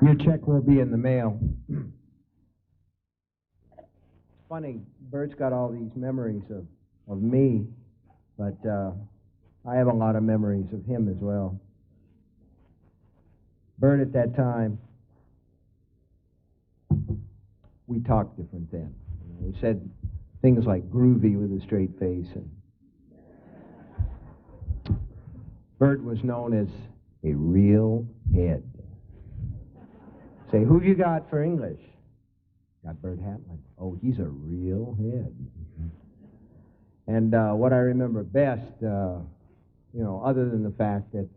Your check will be in the mail. It's funny, Bert's got all these memories of me, but I have a lot of memories of him as well. Bert, at that time, we talked different then. We said things like groovy with a straight face. And Bert was known as a real head. Say, who you got for English? Got Bert Hatlin. Oh, he's a real head. And what I remember best, other than the fact that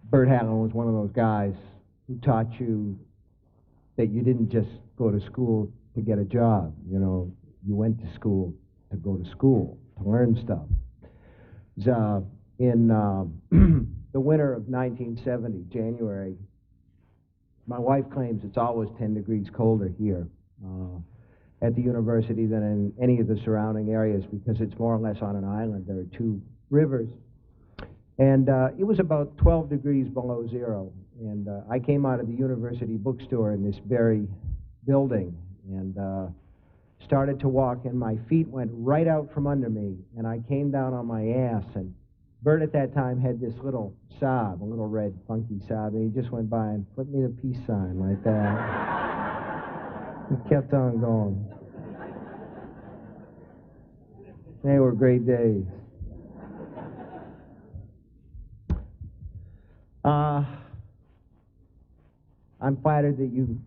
Bert Hatlin was one of those guys who taught you that you didn't just go to school to get a job. You went to school to go to school, to learn stuff. In the winter of 1970, January, my wife claims it's always 10 degrees colder here at the university than in any of the surrounding areas because it's more or less on an island. There are two rivers. And it was about 12 degrees below zero. And I came out of the university bookstore in this very building and started to walk, and my feet went right out from under me, and I came down on my ass. And Bert at that time had this little Saab, a little red funky Saab, and he just went by and flipped me the peace sign like that. He kept on going. They were great days. I'm flattered that you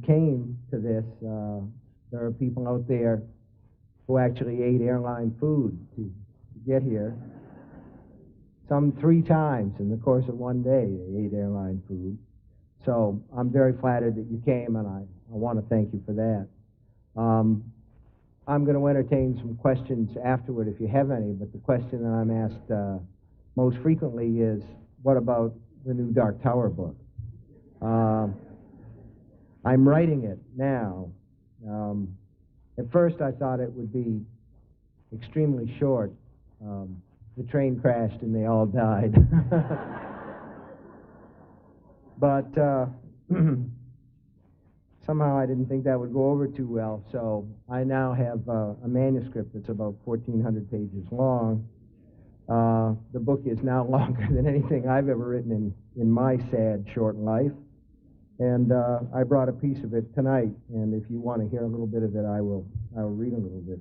came to this. There are people out there who actually ate airline food to get here. Some 3 times in the course of one day they ate airline food. So I'm very flattered that you came, and I want to thank you for that. I'm going to entertain some questions afterward if you have any, but the question that I'm asked most frequently is, what about the new Dark Tower book? I'm writing it now. At first I thought it would be extremely short. The train crashed and they all died. But somehow I didn't think that would go over too well, so I now have a manuscript that's about 1,400 pages long. The book is now longer than anything I've ever written in my sad, short life. And I brought a piece of it tonight, and if you want to hear a little bit of it, I will read a little bit.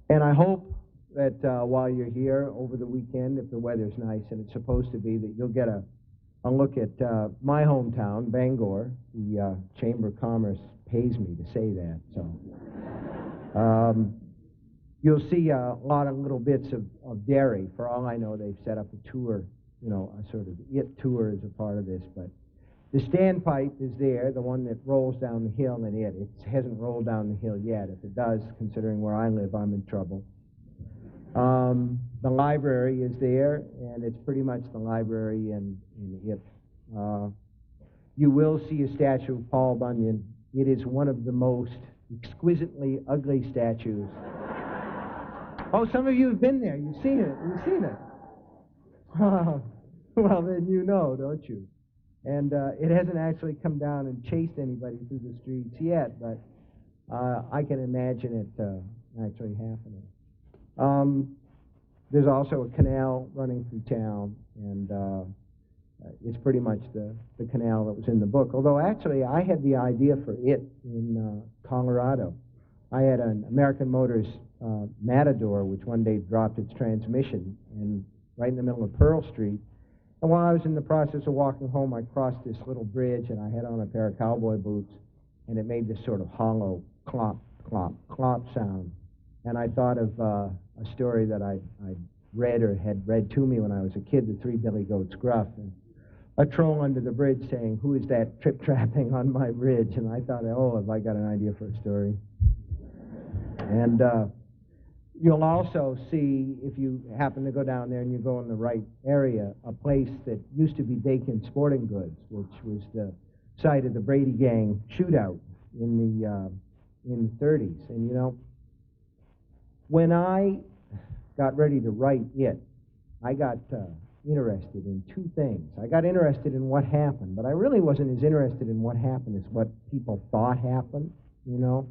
And I hope that while you're here over the weekend, if the weather's nice, and it's supposed to be, that you'll get a look at my hometown, Bangor. The Chamber of Commerce pays me to say that, so. You'll see a lot of little bits of Derry. For all I know, they've set up a tour, a sort of IT tour as a part of this. But the standpipe is there, the one that rolls down the hill, and it hasn't rolled down the hill yet. If it does, considering where I live, I'm in trouble. The library is there, and it's pretty much the library in it. You will see a statue of Paul Bunyan. It is one of the most exquisitely ugly statues. Oh, some of you have been there. You've seen it. You've seen it. Well, then you know, don't you? And it hasn't actually come down and chased anybody through the streets yet, but I can imagine it actually happening. There's also a canal running through town, and it's pretty much the canal that was in the book. Although, actually, I had the idea for it in Colorado. I had an American Motors Matador, which one day dropped its transmission right in the middle of Pearl Street. And while I was in the process of walking home, I crossed this little bridge, and I had on a pair of cowboy boots, and it made this sort of hollow clop, clop, clop sound. And I thought of a story that I read or had read to me when I was a kid, The Three Billy Goats Gruff, and a troll under the bridge saying, "Who is that trip-trapping on my bridge?" And I thought, oh, have I got an idea for a story? And you'll also see, if you happen to go down there and you go in the right area, a place that used to be Dakin Sporting Goods, which was the site of the Brady Gang shootout in the 30s. And when I got ready to write it, I got interested in two things. I got interested in what happened, but I really wasn't as interested in what happened as what people thought happened, you know.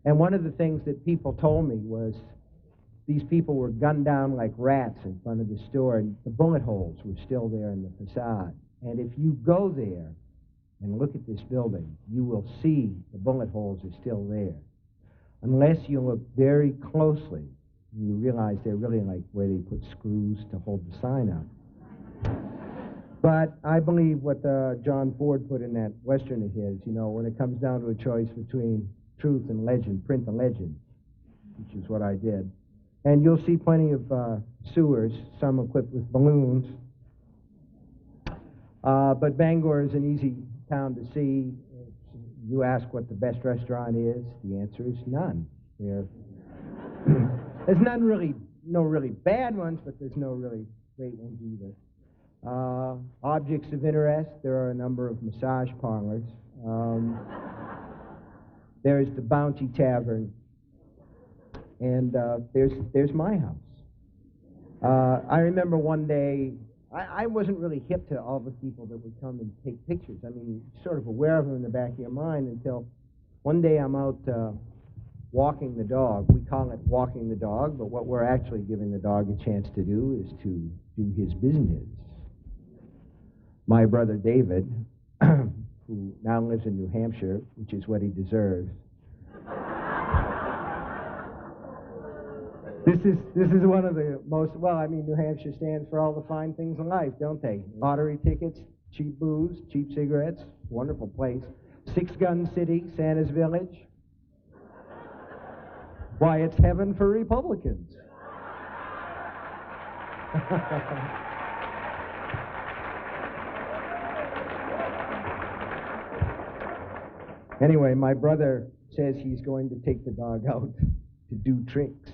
And one of the things that people told me was these people were gunned down like rats in front of the store, and the bullet holes were still there in the facade. And if you go there and look at this building, you will see the bullet holes are still there. Unless you look very closely, you realize they're really like where they put screws to hold the sign up. But I believe what John Ford put in that Western of his, you know, when it comes down to a choice between truth and legend, print the legend, which is what I did. And you'll see plenty of sewers, some equipped with balloons. But Bangor is an easy town to see. You ask what the best restaurant is, the answer is none. There's no really bad ones, but there's no really great ones either. Objects of interest, there are a number of massage parlors. There's the Bounty Tavern, and there's my house. I remember one day, I wasn't really hip to all the people that would come and take pictures. I mean, you're sort of aware of them in the back of your mind until one day I'm out walking the dog. We call it walking the dog, but what we're actually giving the dog a chance to do is to do his business. My brother David, who now lives in New Hampshire, which is what he deserves, This is one of the most, well, I mean, New Hampshire stands for all the fine things in life, don't they? Lottery tickets, cheap booze, cheap cigarettes, wonderful place. Six Gun City, Santa's Village. Why, it's heaven for Republicans. Anyway, my brother says he's going to take the dog out to do tricks.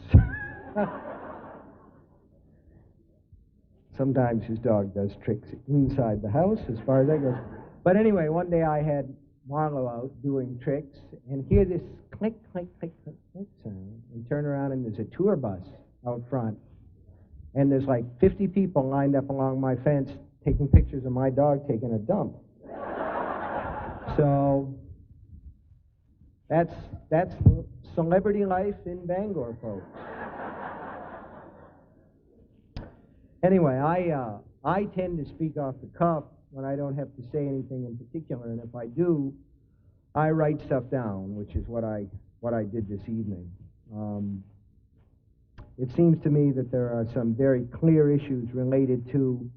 Sometimes his dog does tricks inside the house, as far as that goes. But anyway, one day I had Marlo out doing tricks, and hear this click, click, click, click, click sound, and turn around, and there's a tour bus out front, and there's like 50 people lined up along my fence taking pictures of my dog taking a dump. So that's celebrity life in Bangor, folks. Anyway, I tend to speak off the cuff when I don't have to say anything in particular, and if I do, I write stuff down, which is what I did this evening. It seems to me that there are some very clear issues related to,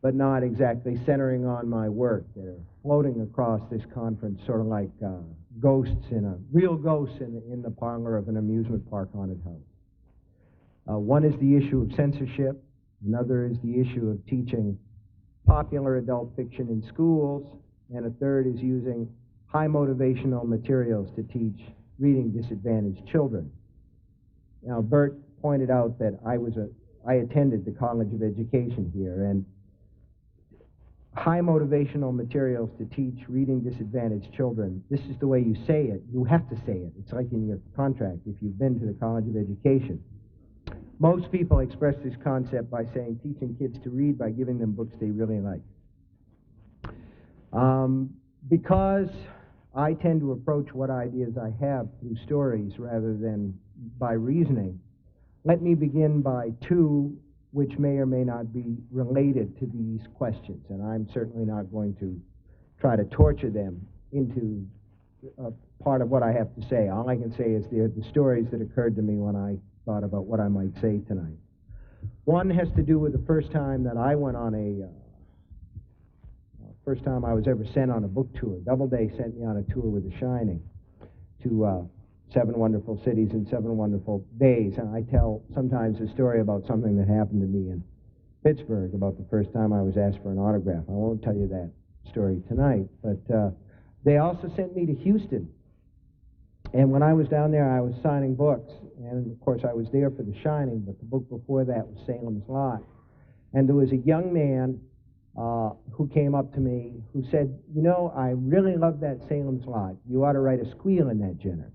but not exactly centering on my work, that are floating across this conference, sort of like real ghosts in the parlor of an amusement park haunted house. One is the issue of censorship. Another is the issue of teaching popular adult fiction in schools, and a third is using high motivational materials to teach reading disadvantaged children. Now, Bert pointed out that I attended the College of Education here, and high motivational materials to teach reading disadvantaged children, this is the way you say it. You have to say it. It's like in your contract if you've been to the College of Education. Most people express this concept by saying teaching kids to read by giving them books they really like. Because I tend to approach what ideas I have through stories rather than by reasoning, let me begin by two which may or may not be related to these questions, and I'm certainly not going to try to torture them into part of what I have to say. All I can say is they're the stories that occurred to me when I thought about what I might say tonight. One has to do with the first time that I went on first time I was ever sent on a book tour. Doubleday sent me on a tour with The Shining to 7 wonderful cities in 7 wonderful days, and I tell sometimes a story about something that happened to me in Pittsburgh about the first time I was asked for an autograph. I won't tell you that story tonight, but they also sent me to Houston. And when I was down there, I was signing books. And, of course, I was there for The Shining, but the book before that was Salem's Lot. And there was a young man who came up to me who said, you know, I really love that Salem's Lot. You ought to write a squeal in that, Jenner.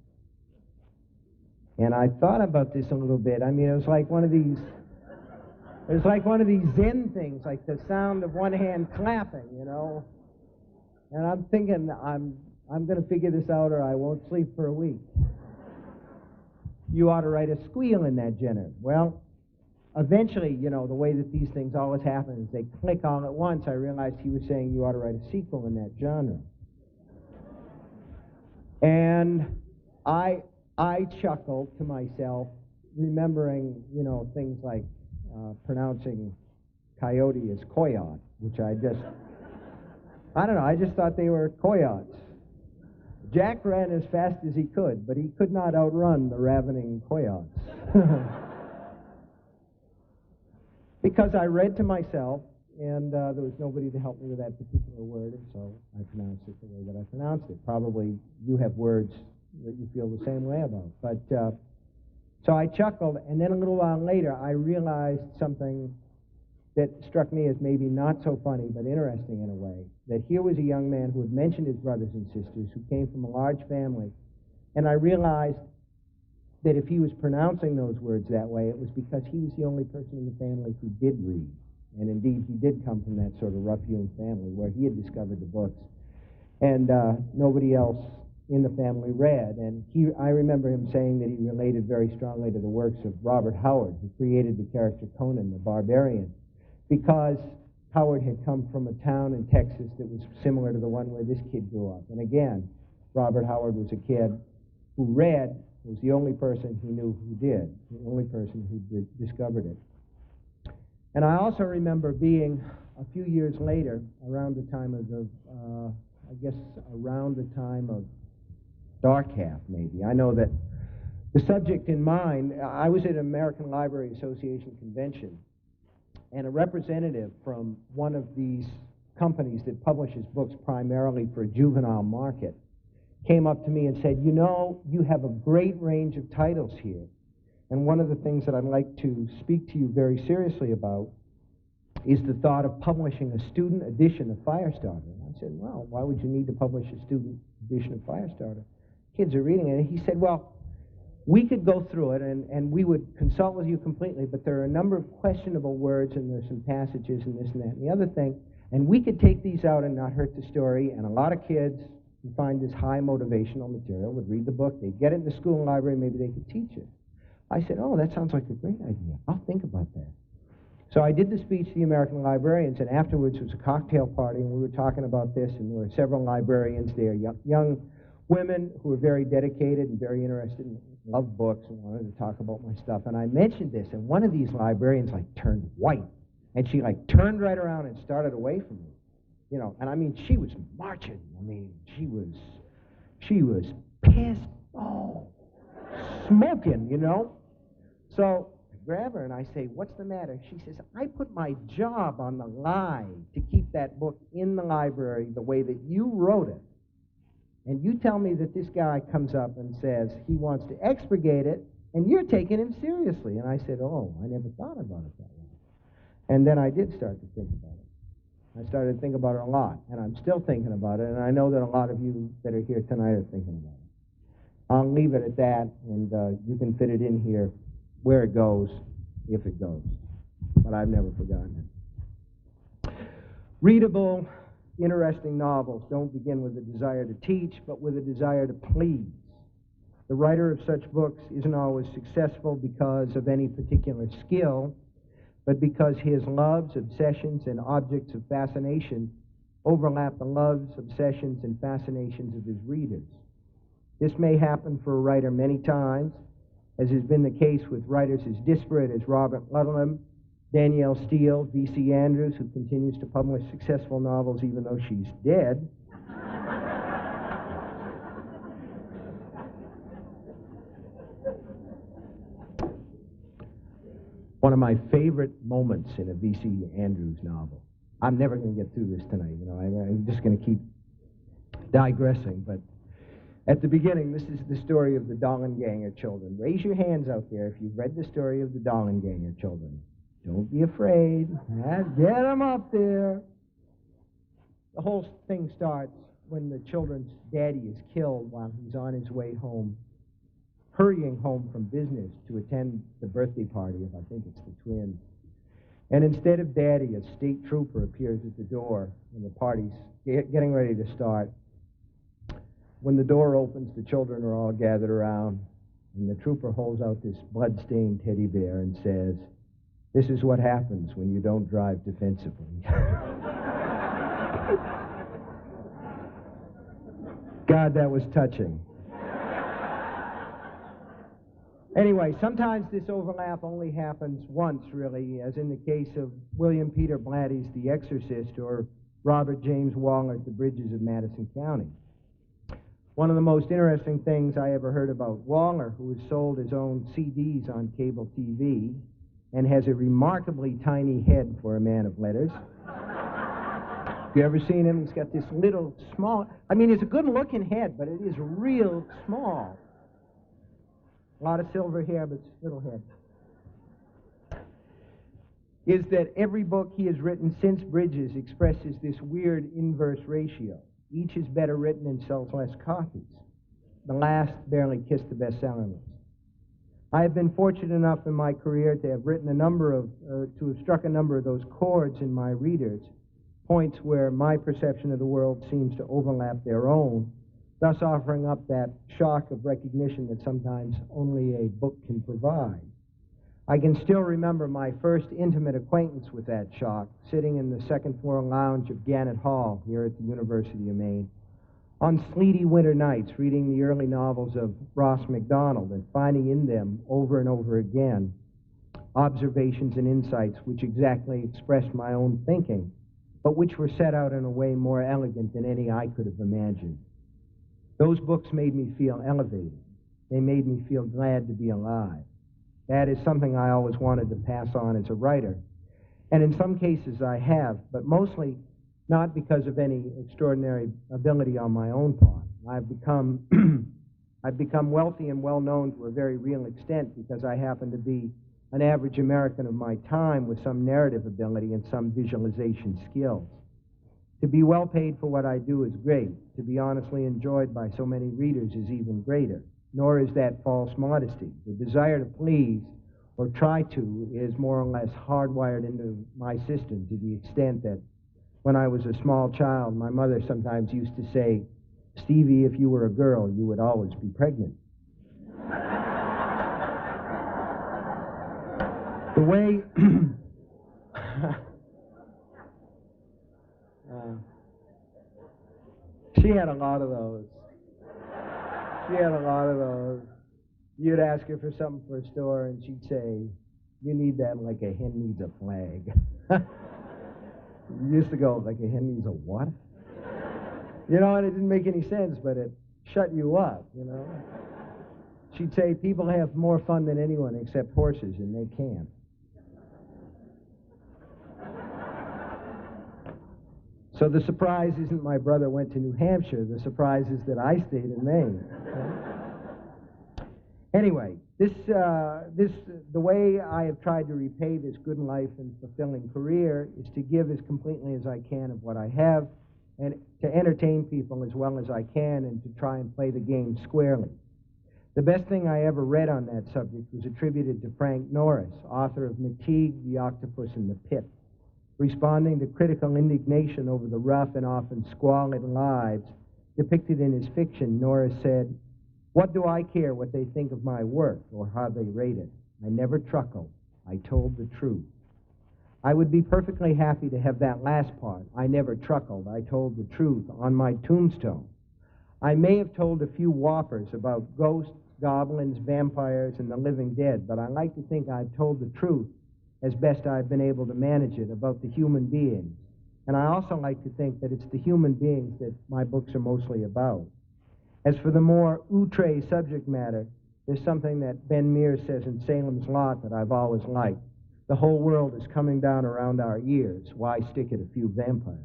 And I thought about this a little bit. I mean, it was like one of these It's like one of these Zen things, like the sound of one hand clapping, you know. And I'm thinking, I'm going to figure this out or I won't sleep for a week. You ought to write a squeal in that genre. Well, eventually, you know, the way that these things always happen is they click all at once. I realized he was saying you ought to write a sequel in that genre. And I chuckled to myself, remembering, you know, things like pronouncing coyote as coyote, which I don't know, I just thought they were coyotes. Jack ran as fast as he could, but he could not outrun the ravening coyotes. Because I read to myself, and there was nobody to help me with that particular word, and so I pronounced it the way that I pronounced it. Probably you have words that you feel the same way about. But so I chuckled, and then a little while later, I realized something that struck me as maybe not so funny, but interesting in a way, that here was a young man who had mentioned his brothers and sisters, who came from a large family, and I realized that if he was pronouncing those words that way, it was because he was the only person in the family who did read. And indeed, he did come from that sort of rough-hewn family where he had discovered the books, and nobody else in the family read. And I remember him saying that he related very strongly to the works of Robert Howard, who created the character Conan the Barbarian, because Howard had come from a town in Texas that was similar to the one where this kid grew up. And again, Robert Howard was a kid who read, was the only person he knew who did, the only person who discovered it. And I also remember being, a few years later, around the time of around the time of Dark Half, maybe. I know that the subject in mind, I was at an American Library Association convention, and a representative from one of these companies that publishes books primarily for a juvenile market came up to me and said, you know, you have a great range of titles here, and one of the things that I'd like to speak to you very seriously about is the thought of publishing a student edition of Firestarter. And I said, well, why would you need to publish a student edition of Firestarter? Kids are reading it. And he said, well, we could go through it, and we would consult with you completely, but there are a number of questionable words, and there's some passages, and this and that and the other thing, and we could take these out and not hurt the story, and a lot of kids who find this high motivational material would read the book, they'd get it in the school and library, maybe they could teach it. I said, oh, that sounds like a great idea. I'll think about that. So I did the speech to the American librarians, and afterwards it was a cocktail party, and we were talking about this, and there were several librarians there, young women who were very dedicated and very interested and loved books and wanted to talk about my stuff. And I mentioned this, and one of these librarians turned white, and she turned right around and started away from me, you know. And I mean, she was marching. I mean, she was pissed, smoking, you know. So I grab her and I say, what's the matter? She says, I put my job on the line to keep that book in the library the way that you wrote it. And you tell me that this guy comes up and says he wants to expurgate it, and you're taking him seriously. And I said, oh, I never thought about it that way. And then I did start to think about it. I started to think about it a lot, and I'm still thinking about it, and I know that a lot of you that are here tonight are thinking about it. I'll leave it at that, and you can fit it in here where it goes, if it goes. But I've never forgotten it. Readable, interesting novels don't begin with a desire to teach, but with a desire to please. The writer of such books isn't always successful because of any particular skill, but because his loves, obsessions, and objects of fascination overlap the loves, obsessions, and fascinations of his readers. This may happen for a writer many times, as has been the case with writers as disparate as Robert Ludlum, Danielle Steele, V.C. Andrews, who continues to publish successful novels even though she's dead. One of my favorite moments in a V.C. Andrews novel. I'm never going to get through this tonight, you know. I'm just going to keep digressing, but at the beginning, this is the story of the Dollenganger children. Raise your hands out there if you've read the story of the Dollenganger children. Don't be afraid. Get them up there. The whole thing starts when the children's daddy is killed while he's on his way home, hurrying home from business to attend the birthday party of, I think it's the twins. And instead of Daddy, a state trooper appears at the door, and the party's getting ready to start. When the door opens, the children are all gathered around, and the trooper holds out this blood-stained teddy bear and says, "This is what happens when you don't drive defensively." God, that was touching. Anyway, sometimes this overlap only happens once, really, as in the case of William Peter Blatty's The Exorcist or Robert James Waller, The Bridges of Madison County. One of the most interesting things I ever heard about Waller, who has sold his own CDs on cable TV and has a remarkably tiny head for a man of letters. Have you ever seen him? He's got this little small, I mean, it's a good-looking head, but it is real small. A lot of silver hair, but little head. Is that every book he has written since Bridges expresses this weird inverse ratio. Each is better written and sells less copies. The last barely kissed the bestseller list. I have been fortunate enough in my career to have written to have struck a number of those chords in my readers, points where my perception of the world seems to overlap their own, thus offering up that shock of recognition that sometimes only a book can provide. I can still remember my first intimate acquaintance with that shock, sitting in the second-floor lounge of Gannett Hall here at the University of Maine, on sleety winter nights reading the early novels of Ross MacDonald and finding in them over and over again observations and insights which exactly expressed my own thinking, but which were set out in a way more elegant than any I could have imagined. Those books made me feel elevated. They made me feel glad to be alive. That is something I always wanted to pass on as a writer. And in some cases I have, but mostly not because of any extraordinary ability on my own part. I've become wealthy and well-known to a very real extent because I happen to be an average American of my time with some narrative ability and some visualization skills. To be well paid for what I do is great. To be honestly enjoyed by so many readers is even greater. Nor is that false modesty. The desire to please, or try to, is more or less hardwired into my system to the extent that when I was a small child, my mother sometimes used to say, "Stevie, if you were a girl, you would always be pregnant." The way she had a lot of those. She had a lot of those. You'd ask her for something for a store, and she'd say, "You need that like a hen needs a flag." You used to go, "Like a hen needs a what?" You know, and it didn't make any sense, but it shut you up, you know. She'd say, "People have more fun than anyone except horses, and they can't." So the surprise isn't my brother went to New Hampshire. The surprise is that I stayed in Maine. Anyway, the way I have tried to repay this good life and fulfilling career is to give as completely as I can of what I have and to entertain people as well as I can and to try and play the game squarely. The best thing I ever read on that subject was attributed to Frank Norris, author of McTeague, The Octopus in the Pit. Responding to critical indignation over the rough and often squalid lives depicted in his fiction, Norris said, "What do I care what they think of my work or how they rate it? I never truckled. I told the truth." I would be perfectly happy to have that last part, "I never truckled, I told the truth," on my tombstone. I may have told a few whoppers about ghosts, goblins, vampires, and the living dead, but I like to think I've told the truth as best I've been able to manage it about the human beings. And I also like to think that it's the human beings that my books are mostly about. As for the more outre subject matter, there's something that Ben Mears says in Salem's Lot that I've always liked. The whole world is coming down around our ears. Why stick at a few vampires?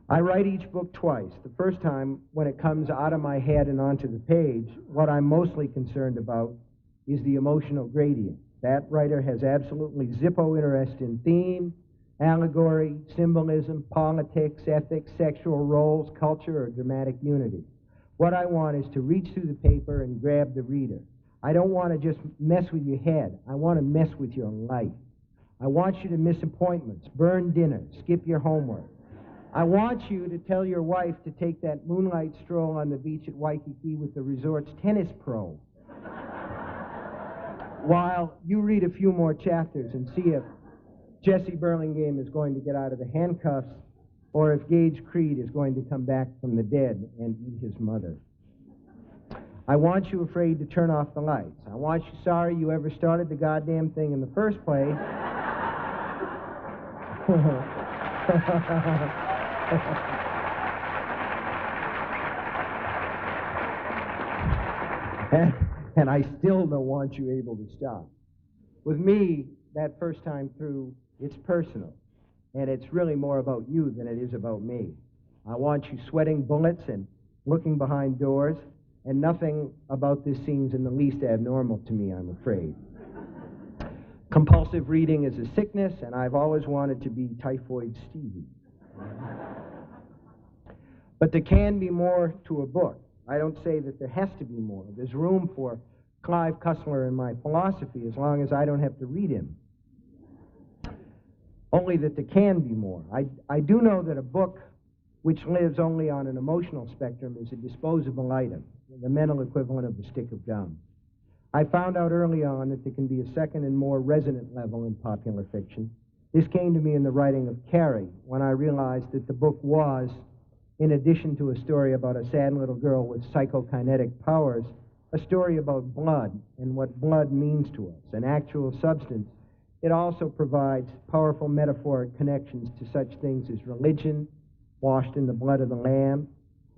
I write each book twice. The first time, when it comes out of my head and onto the page, what I'm mostly concerned about is the emotional gradient. That writer has absolutely zippo interest in theme, allegory, symbolism, politics, ethics, sexual roles, culture, or dramatic unity. What I want is to reach through the paper and grab the reader. I don't want to just mess with your head. I want to mess with your life. I want you to miss appointments, burn dinner, skip your homework. I want you to tell your wife to take that moonlight stroll on the beach at Waikiki with the resort's tennis pro, while you read a few more chapters and see if Jesse Burlingame is going to get out of the handcuffs or if Gage Creed is going to come back from the dead and eat his mother. I want you afraid to turn off the lights. I want you sorry you ever started the goddamn thing in the first place. And I still don't want you able to stop. With me, that first time through, it's personal. And it's really more about you than it is about me. I want you sweating bullets and looking behind doors, and nothing about this seems in the least abnormal to me, I'm afraid. Compulsive reading is a sickness, and I've always wanted to be Typhoid Stevie. But there can be more to a book. I don't say that there has to be more. There's room for Clive Cussler in my philosophy as long as I don't have to read him. Only that there can be more. I do know that a book which lives only on an emotional spectrum is a disposable item, the mental equivalent of a stick of gum. I found out early on that there can be a second and more resonant level in popular fiction. This came to me in the writing of Carrie, when I realized that the book was, in addition to a story about a sad little girl with psychokinetic powers, a story about blood and what blood means to us, an actual substance. It also provides powerful metaphoric connections to such things as religion, washed in the blood of the Lamb,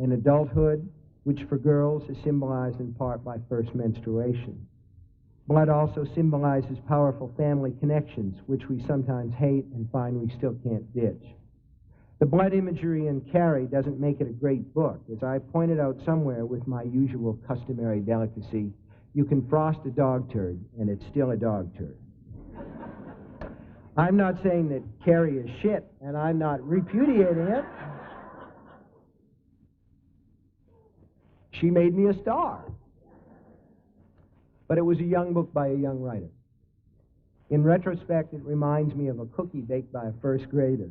and adulthood, which for girls is symbolized in part by first menstruation. Blood also symbolizes powerful family connections, which we sometimes hate and find we still can't ditch. The blood imagery in Carrie doesn't make it a great book. As I pointed out somewhere with my usual customary delicacy, you can frost a dog turd, and it's still a dog turd. I'm not saying that Carrie is shit, and I'm not repudiating it. She made me a star. But it was a young book by a young writer. In retrospect, it reminds me of a cookie baked by a first grader.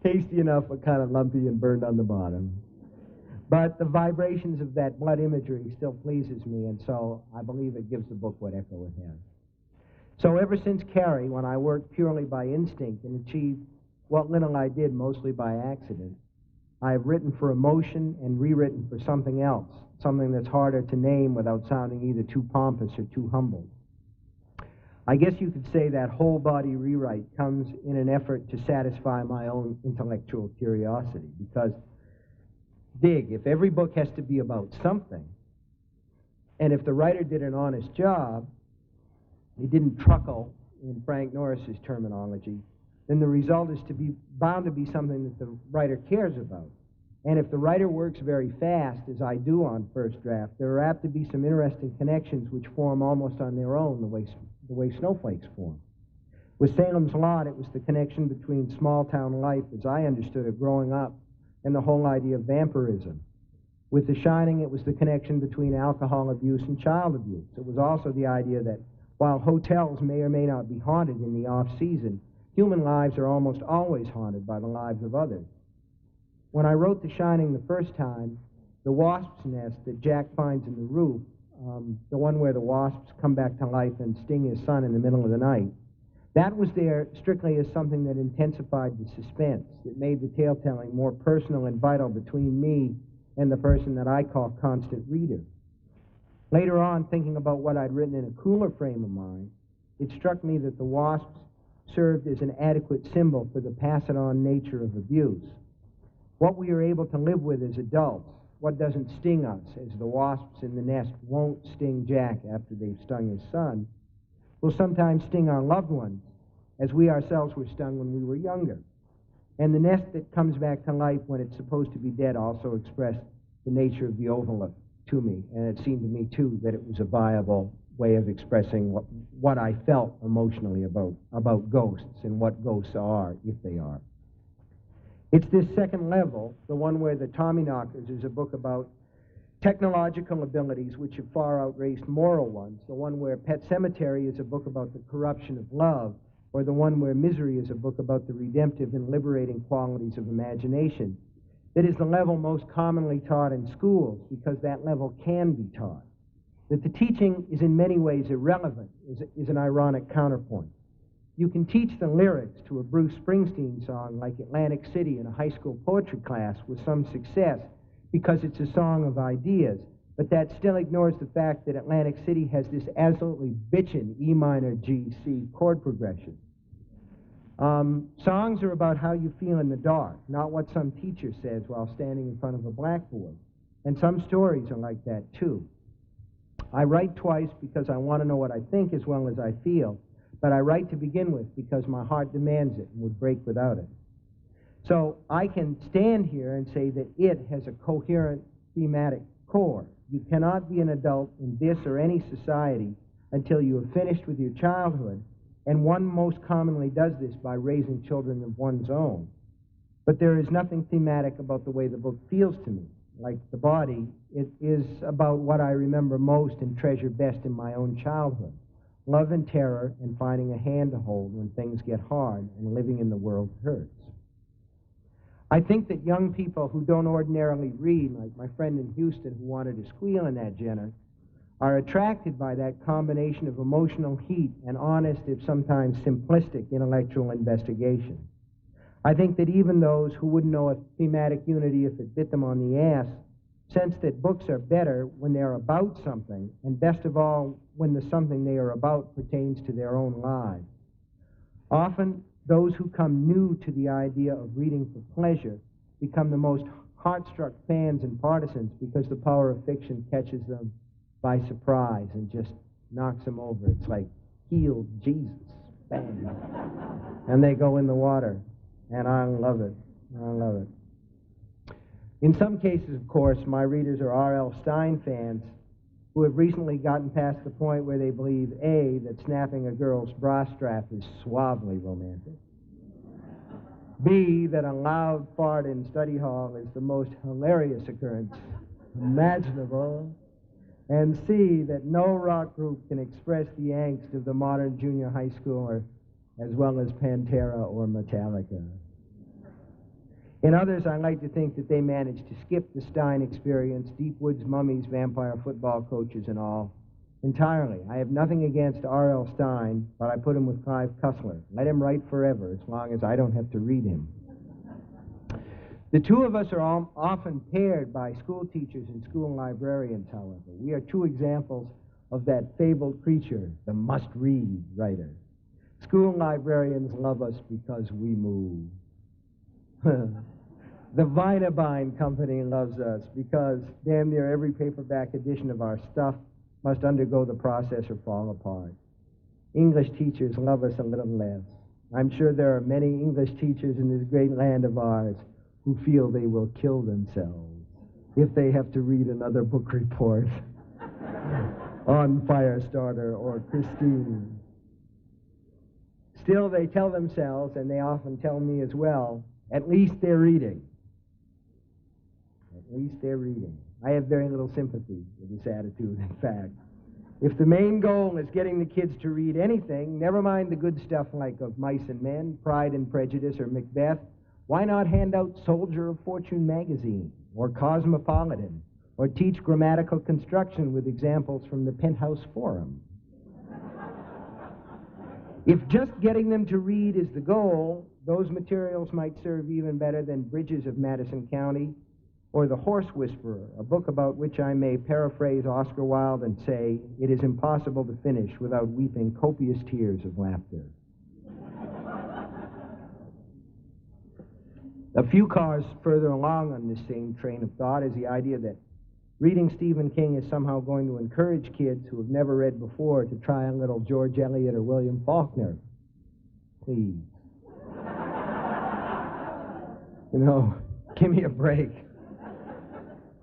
Tasty enough, but kind of lumpy and burned on the bottom. But the vibrations of that blood imagery still pleases me, and so I believe it gives the book what echo it has. So ever since Carrie, when I worked purely by instinct and achieved what little I did mostly by accident, I have written for emotion and rewritten for something else, something that's harder to name without sounding either too pompous or too humble. I guess you could say that whole body rewrite comes in an effort to satisfy my own intellectual curiosity, because, dig, if every book has to be about something, and if the writer did an honest job, he didn't truckle, in Frank Norris's terminology, then the result is bound to be something that the writer cares about. And if the writer works very fast, as I do on first draft, there are apt to be some interesting connections which form almost on their own, the way snowflakes form. With Salem's Lot, it was the connection between small-town life, as I understood it growing up, and the whole idea of vampirism. With The Shining, it was the connection between alcohol abuse and child abuse. It was also the idea that while hotels may or may not be haunted in the off-season, human lives are almost always haunted by the lives of others. When I wrote The Shining the first time, the wasp's nest that Jack finds in the roof, the one where the wasps come back to life and sting his son in the middle of the night, that was there strictly as something that intensified the suspense, that made the tale-telling more personal and vital between me and the person that I call constant reader. Later on, thinking about what I'd written in a cooler frame of mind, it struck me that the wasps served as an adequate symbol for the pass-it-on nature of abuse. What we are able to live with as adults, what doesn't sting us, as the wasps in the nest won't sting Jack after they've stung his son, will sometimes sting our loved ones, as we ourselves were stung when we were younger. And the nest that comes back to life when it's supposed to be dead also expressed the nature of the overlook to me, and it seemed to me, too, that it was a viable way of expressing what I felt emotionally about ghosts and what ghosts are, if they are. It's this second level, the one where the Tommyknockers is a book about technological abilities which have far outraced moral ones, the one where Pet Sematary is a book about the corruption of love, or the one where Misery is a book about the redemptive and liberating qualities of imagination. That is the level most commonly taught in schools, because that level can be taught. That the teaching is in many ways irrelevant is an ironic counterpoint. You can teach the lyrics to a Bruce Springsteen song like Atlantic City in a high school poetry class with some success because it's a song of ideas, but that still ignores the fact that Atlantic City has this absolutely bitchin' E minor G C chord progression. Songs are about how you feel in the dark, not what some teacher says while standing in front of a blackboard. And some stories are like that too. I write twice because I want to know what I think as well as I feel, but I write to begin with because my heart demands it and would break without it. So I can stand here and say that it has a coherent thematic core. You cannot be an adult in this or any society until you have finished with your childhood, and one most commonly does this by raising children of one's own. But there is nothing thematic about the way the book feels to me. Like The Body, it is about what I remember most and treasure best in my own childhood. Love and terror and finding a hand to hold when things get hard and living in the world hurts. I think that young people who don't ordinarily read, like my friend in Houston who wanted to squeal in that genre, are attracted by that combination of emotional heat and honest, if sometimes simplistic, intellectual investigation. I think that even those who wouldn't know a thematic unity if it bit them on the ass sense that books are better when they're about something, and best of all, when the something they are about pertains to their own lives. Often, those who come new to the idea of reading for pleasure become the most heart-struck fans and partisans because the power of fiction catches them by surprise and just knocks them over. It's like, healed Jesus, bang. And they go in the water. And I love it. I love it. In some cases, of course, my readers are R.L. Stine fans who have recently gotten past the point where they believe, A, that snapping a girl's bra strap is suavely romantic, B, that a loud fart in study hall is the most hilarious occurrence imaginable, and C, that no rock group can express the angst of the modern junior high schooler as well as Pantera or Metallica. In others, I like to think that they managed to skip the Stein experience, deep woods mummies, vampire football coaches, and all, entirely. I have nothing against R.L. Stine, but I put him with Clive Cussler. Let him write forever, as long as I don't have to read him. The two of us are often paired by school teachers and school librarians, however. We are two examples of that fabled creature, the must-read writer. School librarians love us because we move. The Vinabine Company loves us because damn near every paperback edition of our stuff must undergo the process or fall apart. English teachers love us a little less. I'm sure there are many English teachers in this great land of ours who feel they will kill themselves if they have to read another book report on Firestarter or Christine. Still, they tell themselves, and they often tell me as well, at least they're reading. At least they're reading. I have very little sympathy with this attitude, in fact. If the main goal is getting the kids to read anything, never mind the good stuff like Of Mice and Men, Pride and Prejudice, or Macbeth, why not hand out Soldier of Fortune magazine, or Cosmopolitan, or teach grammatical construction with examples from the Penthouse Forum? If just getting them to read is the goal, those materials might serve even better than Bridges of Madison County or The Horse Whisperer, a book about which I may paraphrase Oscar Wilde and say, it is impossible to finish without weeping copious tears of laughter. A few cars further along on this same train of thought is the idea that reading Stephen King is somehow going to encourage kids who have never read before to try a little George Eliot or William Faulkner. Please. You know, give me a break.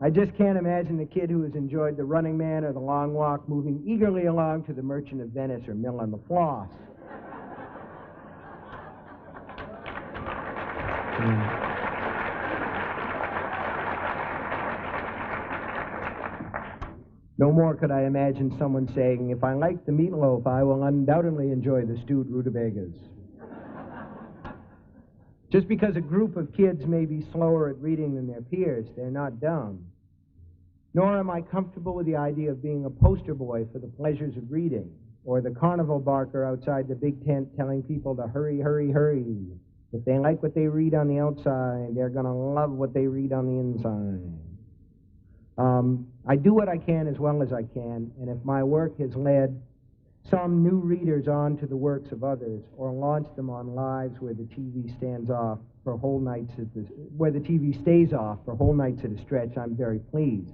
I just can't imagine the kid who has enjoyed The Running Man or The Long Walk moving eagerly along to The Merchant of Venice or Mill on the Floss. No more could I imagine someone saying, if I like the meatloaf, I will undoubtedly enjoy the stewed rutabagas. Just because a group of kids may be slower at reading than their peers, they're not dumb. Nor am I comfortable with the idea of being a poster boy for the pleasures of reading, or the carnival barker outside the big tent telling people to hurry, hurry, hurry. If they like what they read on the outside, they're going to love what they read on the inside. I do what I can as well as I can, and if my work has led some new readers on to the works of others, or launched them on lives where the TV stands off for whole nights where the TV stays off for whole nights at a stretch, I'm very pleased.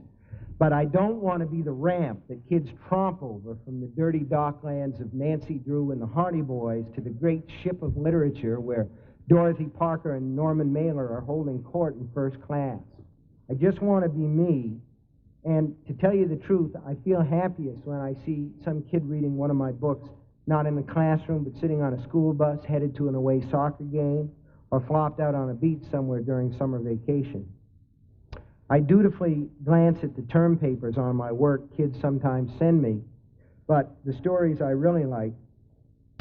But I don't want to be the ramp that kids tromp over from the dirty docklands of Nancy Drew and the Hardy Boys to the great ship of literature where Dorothy Parker and Norman Mailer are holding court in first class. I just want to be me. And to tell you the truth, I feel happiest when I see some kid reading one of my books, not in the classroom, but sitting on a school bus headed to an away soccer game, or flopped out on a beach somewhere during summer vacation. I dutifully glance at the term papers on my work kids sometimes send me, but the stories I really like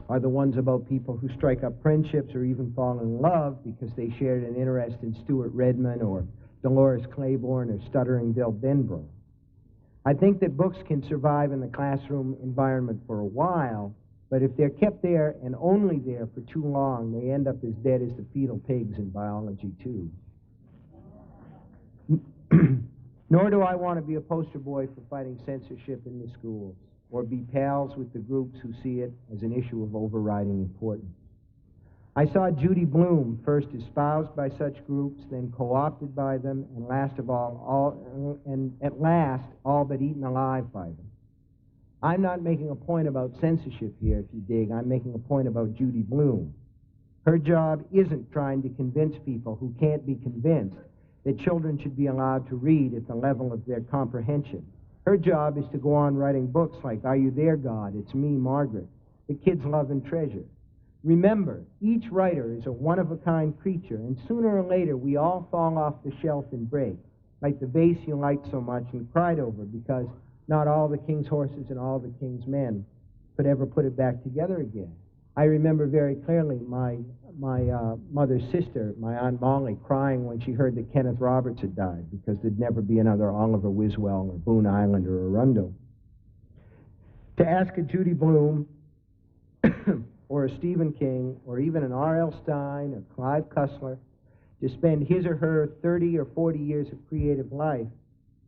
are the ones about people who strike up friendships or even fall in love because they shared an interest in Stuart Redman or Dolores Claiborne or Stuttering Bill Denbrough. I think that books can survive in the classroom environment for a while, but if they're kept there and only there for too long, they end up as dead as the fetal pigs in biology, too. Nor do I want to be a poster boy for fighting censorship in the schools, or be pals with the groups who see it as an issue of overriding importance. I saw Judy Blume first espoused by such groups, then co-opted by them, and at last all but eaten alive by them. I'm not making a point about censorship here, if you dig. I'm making a point about Judy Blume. Her job isn't trying to convince people who can't be convinced that children should be allowed to read at the level of their comprehension. Her job is to go on writing books like Are You There, God? It's Me, Margaret, that kids love and treasure. Remember, each writer is a one-of-a-kind creature, and sooner or later we all fall off the shelf and break, like the vase you liked so much and cried over because not all the king's horses and all the king's men could ever put it back together again. I remember very clearly my mother's sister, my Aunt Molly, crying when she heard that Kenneth Roberts had died because there'd never be another Oliver Wiswell or Boone Island or Arundel. To ask a Judy Blume or a Stephen King, or even an R.L. Stine or Clive Cussler, to spend his or her 30 or 40 years of creative life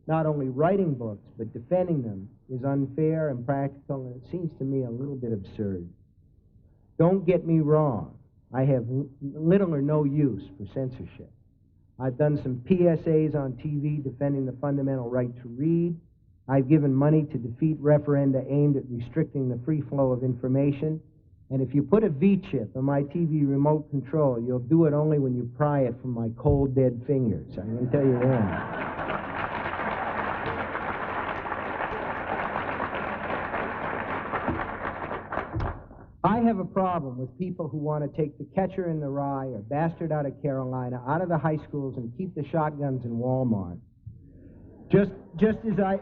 not only writing books, but defending them, is unfair and practical, and it seems to me a little bit absurd. Don't get me wrong. I have little or no use for censorship. I've done some PSAs on TV defending the fundamental right to read. I've given money to defeat referenda aimed at restricting the free flow of information. And if you put a V-chip on my TV remote control, you'll do it only when you pry it from my cold, dead fingers. I can tell you that. I have a problem with people who want to take The Catcher in the Rye or Bastard Out of Carolina out of the high schools and keep the shotguns in Walmart. Just as I...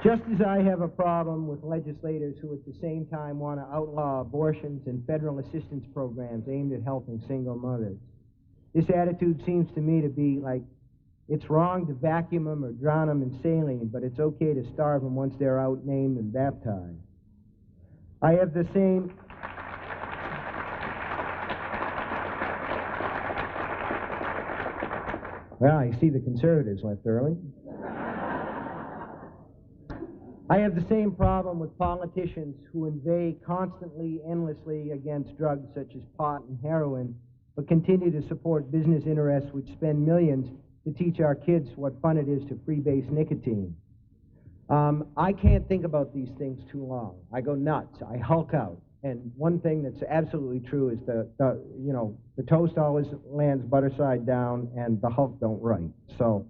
Just as I have a problem with legislators who at the same time want to outlaw abortions and federal assistance programs aimed at helping single mothers. This attitude seems to me to be like, it's wrong to vacuum them or drown them in saline, but it's okay to starve them once they're out, named, and baptized. I have the same... Well, I see the conservatives left early. I have the same problem with politicians who inveigh constantly, endlessly against drugs such as pot and heroin, but continue to support business interests which spend millions to teach our kids what fun it is to freebase nicotine. I can't think about these things too long. I go nuts. I hulk out. And one thing that's absolutely true is the toast always lands butter side down, and the Hulk don't write. So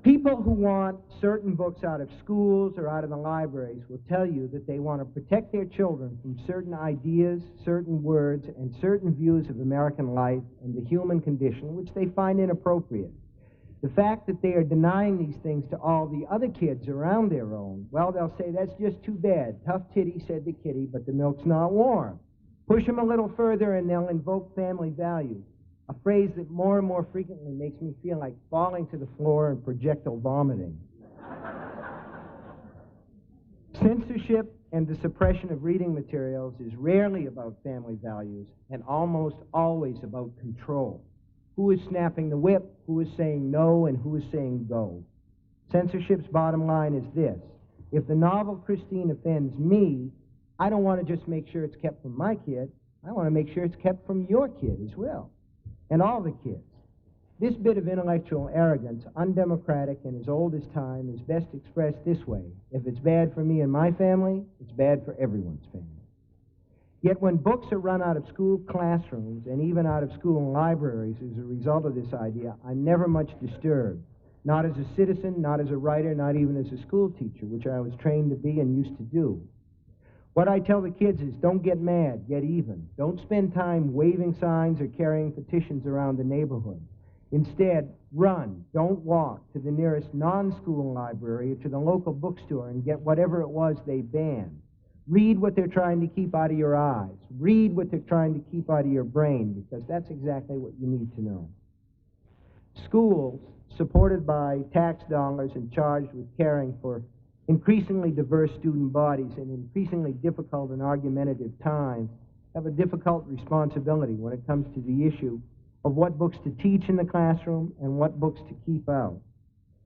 people People who want certain books out of schools or out of the libraries will tell you that they want to protect their children from certain ideas, certain words, and certain views of American life and the human condition, which they find inappropriate. The fact that they are denying these things to all the other kids around their own, well, they'll say, that's just too bad. Tough titty, said the kitty, but the milk's not warm. Push them a little further and they'll invoke family values, a phrase that more and more frequently makes me feel like falling to the floor and projectile vomiting. Censorship and the suppression of reading materials is rarely about family values and almost always about control. Who is snapping the whip, who is saying no, and who is saying go. Censorship's bottom line is this: if the novel Christine offends me, I don't want to just make sure it's kept from my kid, I want to make sure it's kept from your kid as well, and all the kids. This bit of intellectual arrogance, undemocratic and as old as time, is best expressed this way: if it's bad for me and my family, it's bad for everyone's family. Yet when books are run out of school classrooms and even out of school libraries as a result of this idea, I'm never much disturbed. Not as a citizen, not as a writer, not even as a school teacher, which I was trained to be and used to do. What I tell the kids is, don't get mad, get even. Don't spend time waving signs or carrying petitions around the neighborhood. Instead, run, don't walk, to the nearest non-school library or to the local bookstore and get whatever it was they banned. Read what they're trying to keep out of your eyes. Read what they're trying to keep out of your brain, because that's exactly what you need to know. Schools, supported by tax dollars and charged with caring for increasingly diverse student bodies in increasingly difficult and argumentative times, have a difficult responsibility when it comes to the issue of what books to teach in the classroom and what books to keep out.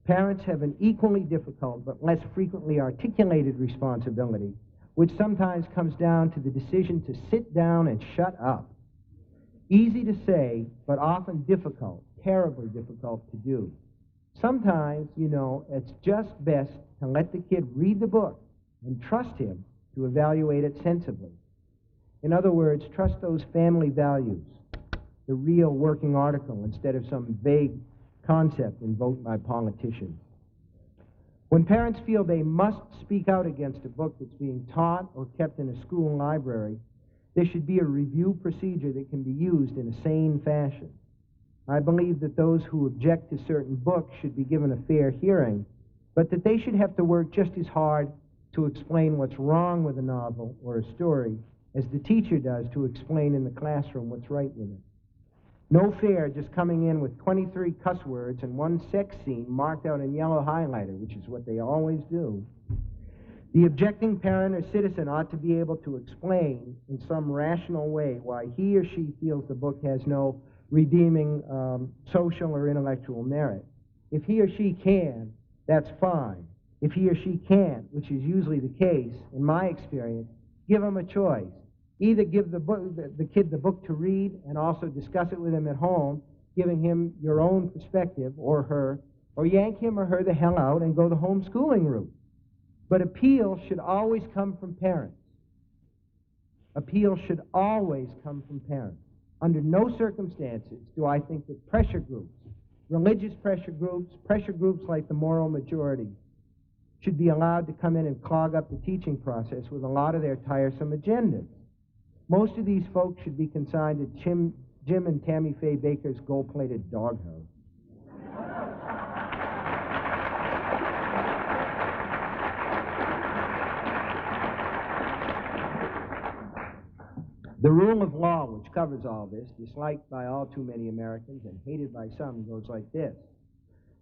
Parents have an equally difficult but less frequently articulated responsibility, which sometimes comes down to the decision to sit down and shut up. Easy to say, but often difficult, terribly difficult to do. Sometimes, you know, it's just best to let the kid read the book and trust him to evaluate it sensibly. In other words, trust those family values, the real working article instead of some vague concept invoked by politicians. When parents feel they must speak out against a book that's being taught or kept in a school library, there should be a review procedure that can be used in a sane fashion. I believe that those who object to certain books should be given a fair hearing, but that they should have to work just as hard to explain what's wrong with a novel or a story as the teacher does to explain in the classroom what's right with it. No fair just coming in with 23 cuss words and one sex scene marked out in yellow highlighter, which is what they always do. The objecting parent or citizen ought to be able to explain in some rational way why he or she feels the book has no redeeming social or intellectual merit. If he or she can, that's fine. If he or she can't, which is usually the case, in my experience, give them a choice. Either give the kid the book to read and also discuss it with him at home, giving him your own perspective, or her, or yank him or her the hell out and go the homeschooling route. But appeal should always come from parents. Appeal should always come from parents. Under no circumstances do I think that pressure groups, religious pressure groups like the moral majority, should be allowed to come in and clog up the teaching process with a lot of their tiresome agendas. Most of these folks should be consigned to Jim and Tammy Faye Baker's gold-plated doghouse. The rule of law, which covers all this, disliked by all too many Americans and hated by some, goes like this.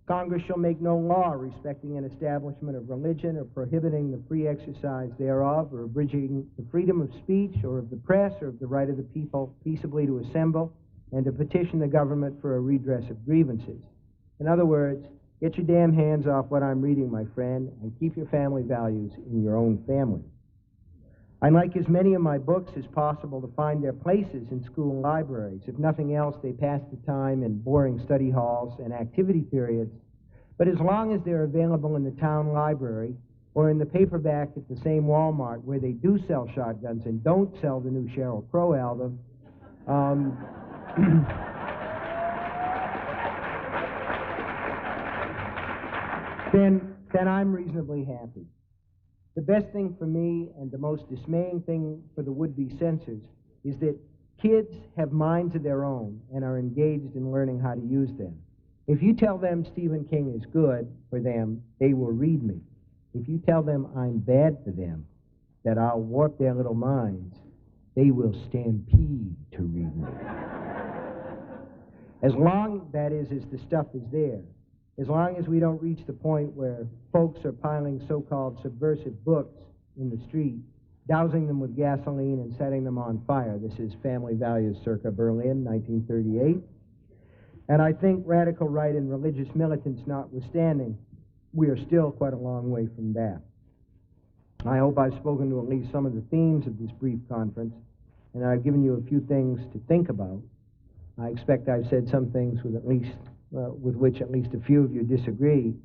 Congress shall make no law respecting an establishment of religion or prohibiting the free exercise thereof or abridging the freedom of speech or of the press or of the right of the people peaceably to assemble and to petition the government for a redress of grievances. In other words, get your damn hands off what I'm reading, my friend, and keep your family values in your own family. I'd like as many of my books as possible to find their places in school libraries. If nothing else, they pass the time in boring study halls and activity periods. But as long as they're available in the town library or in the paperback at the same Walmart where they do sell shotguns and don't sell the new Sheryl Crow album, then I'm reasonably happy. The best thing for me and the most dismaying thing for the would-be censors is that kids have minds of their own and are engaged in learning how to use them. If you tell them Stephen King is good for them, they will read me. If you tell them I'm bad for them, that I'll warp their little minds, they will stampede to read me. As long, that is, as the stuff is there, as long as we don't reach the point where folks are piling so-called subversive books in the street, dousing them with gasoline and setting them on fire. This is Family Values circa Berlin, 1938. And I think radical right and religious militants notwithstanding, we are still quite a long way from that. I hope I've spoken to at least some of the themes of this brief conference, and I've given you a few things to think about. I expect I've said some things with which at least a few of you disagree,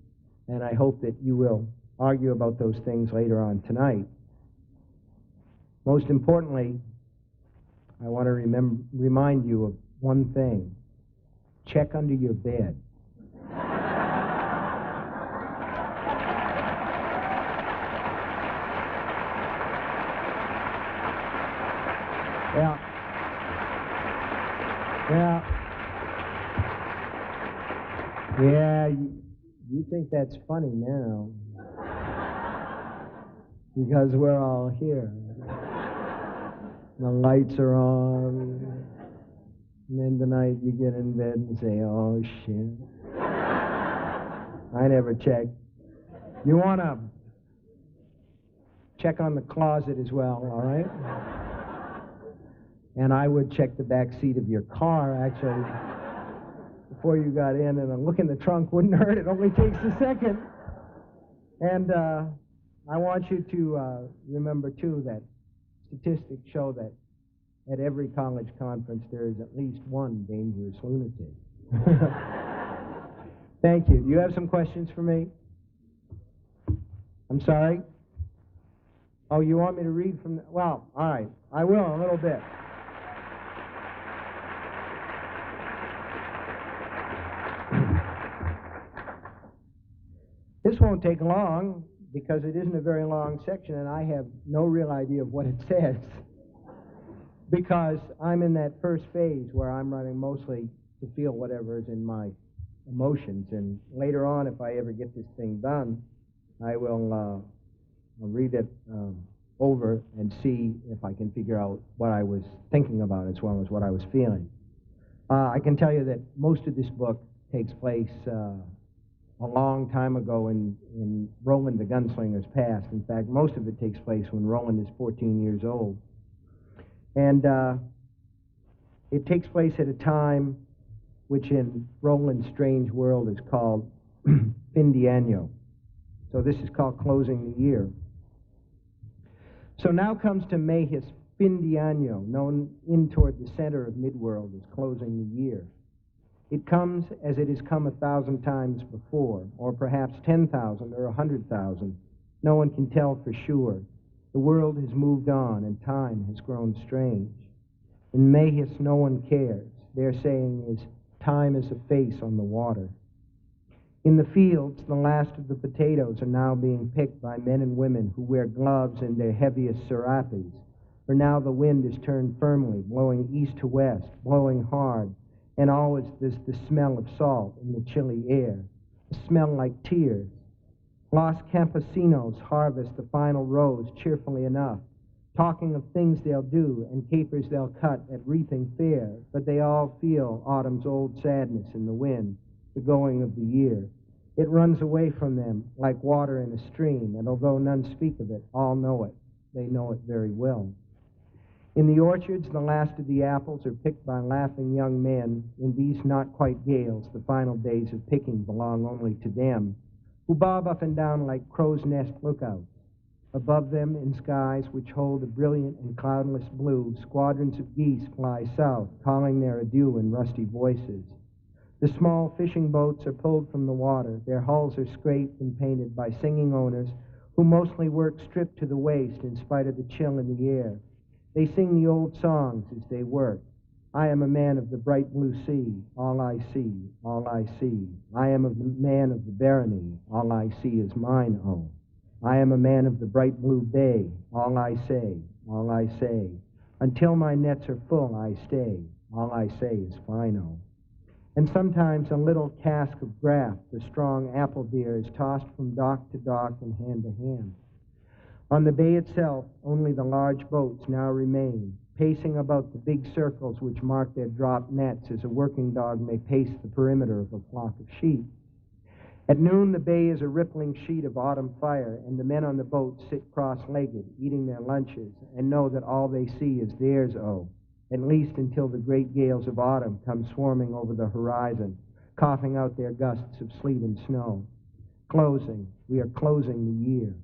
and I hope that you will argue about those things later on tonight. Most importantly, I want to remind you of one thing. Check under your bed. Yeah, you think that's funny now because we're all here. The lights are on, and then tonight you get in bed and say, oh, shit. I never checked. You want to check on the closet as well, all right? And I would check the back seat of your car, actually, before you got in, and a look in the trunk wouldn't hurt. It only takes a second. And I want you to remember, too, that statistics show that at every college conference there is at least one dangerous lunatic. Thank you. Do you have some questions for me? I'm sorry? Oh, you want me to read from the... Well, all right. I will in a little bit. This won't take long because it isn't a very long section and I have no real idea of what it says because I'm in that first phase where I'm running mostly to feel whatever is in my emotions, and later on, if I ever get this thing done, I will I'll read it over and see if I can figure out what I was thinking about as well as what I was feeling. I can tell you that most of this book takes place a long time ago in Roland the Gunslinger's past. In fact, most of it takes place when Roland is 14 years old. And it takes place at a time which in Roland's strange world is called fin de año. So this is called closing the year. So now comes to May his fin de año, known in toward the center of midworld as closing the year. It comes as it has come 1,000 times before, or perhaps 10,000 or 100,000. No one can tell for sure. The world has moved on and time has grown strange. In Mayhis, no one cares. Their saying is, time is a face on the water. In the fields, the last of the potatoes are now being picked by men and women who wear gloves and their heaviest serapes, for now the wind is turned firmly, blowing east to west, blowing hard, and always there's the smell of salt in the chilly air, a smell like tears. Los campesinos harvest the final rows cheerfully enough, talking of things they'll do and capers they'll cut at reaping fair, but they all feel autumn's old sadness in the wind, the going of the year. It runs away from them like water in a stream, and although none speak of it, all know it. They know it very well. In the orchards, the last of the apples are picked by laughing young men. In these not quite gales, the final days of picking belong only to them, who bob up and down like crow's nest lookouts. Above them, in skies which hold a brilliant and cloudless blue, squadrons of geese fly south, calling their adieu in rusty voices. The small fishing boats are pulled from the water. Their hulls are scraped and painted by singing owners who mostly work stripped to the waist in spite of the chill in the air. They sing the old songs as they work. I am a man of the bright blue sea, all I see, all I see. I am a man of the barony, all I see is mine, oh. I am a man of the bright blue bay, all I say, all I say. Until my nets are full, I stay, all I say is fine, oh. And sometimes a little cask of graft, the strong apple beer, is tossed from dock to dock and hand to hand. On the bay itself, only the large boats now remain, pacing about the big circles which mark their dropped nets as a working dog may pace the perimeter of a flock of sheep. At noon, the bay is a rippling sheet of autumn fire, and the men on the boat sit cross-legged, eating their lunches, and know that all they see is theirs, oh, at least until the great gales of autumn come swarming over the horizon, coughing out their gusts of sleet and snow. Closing, we are closing the year.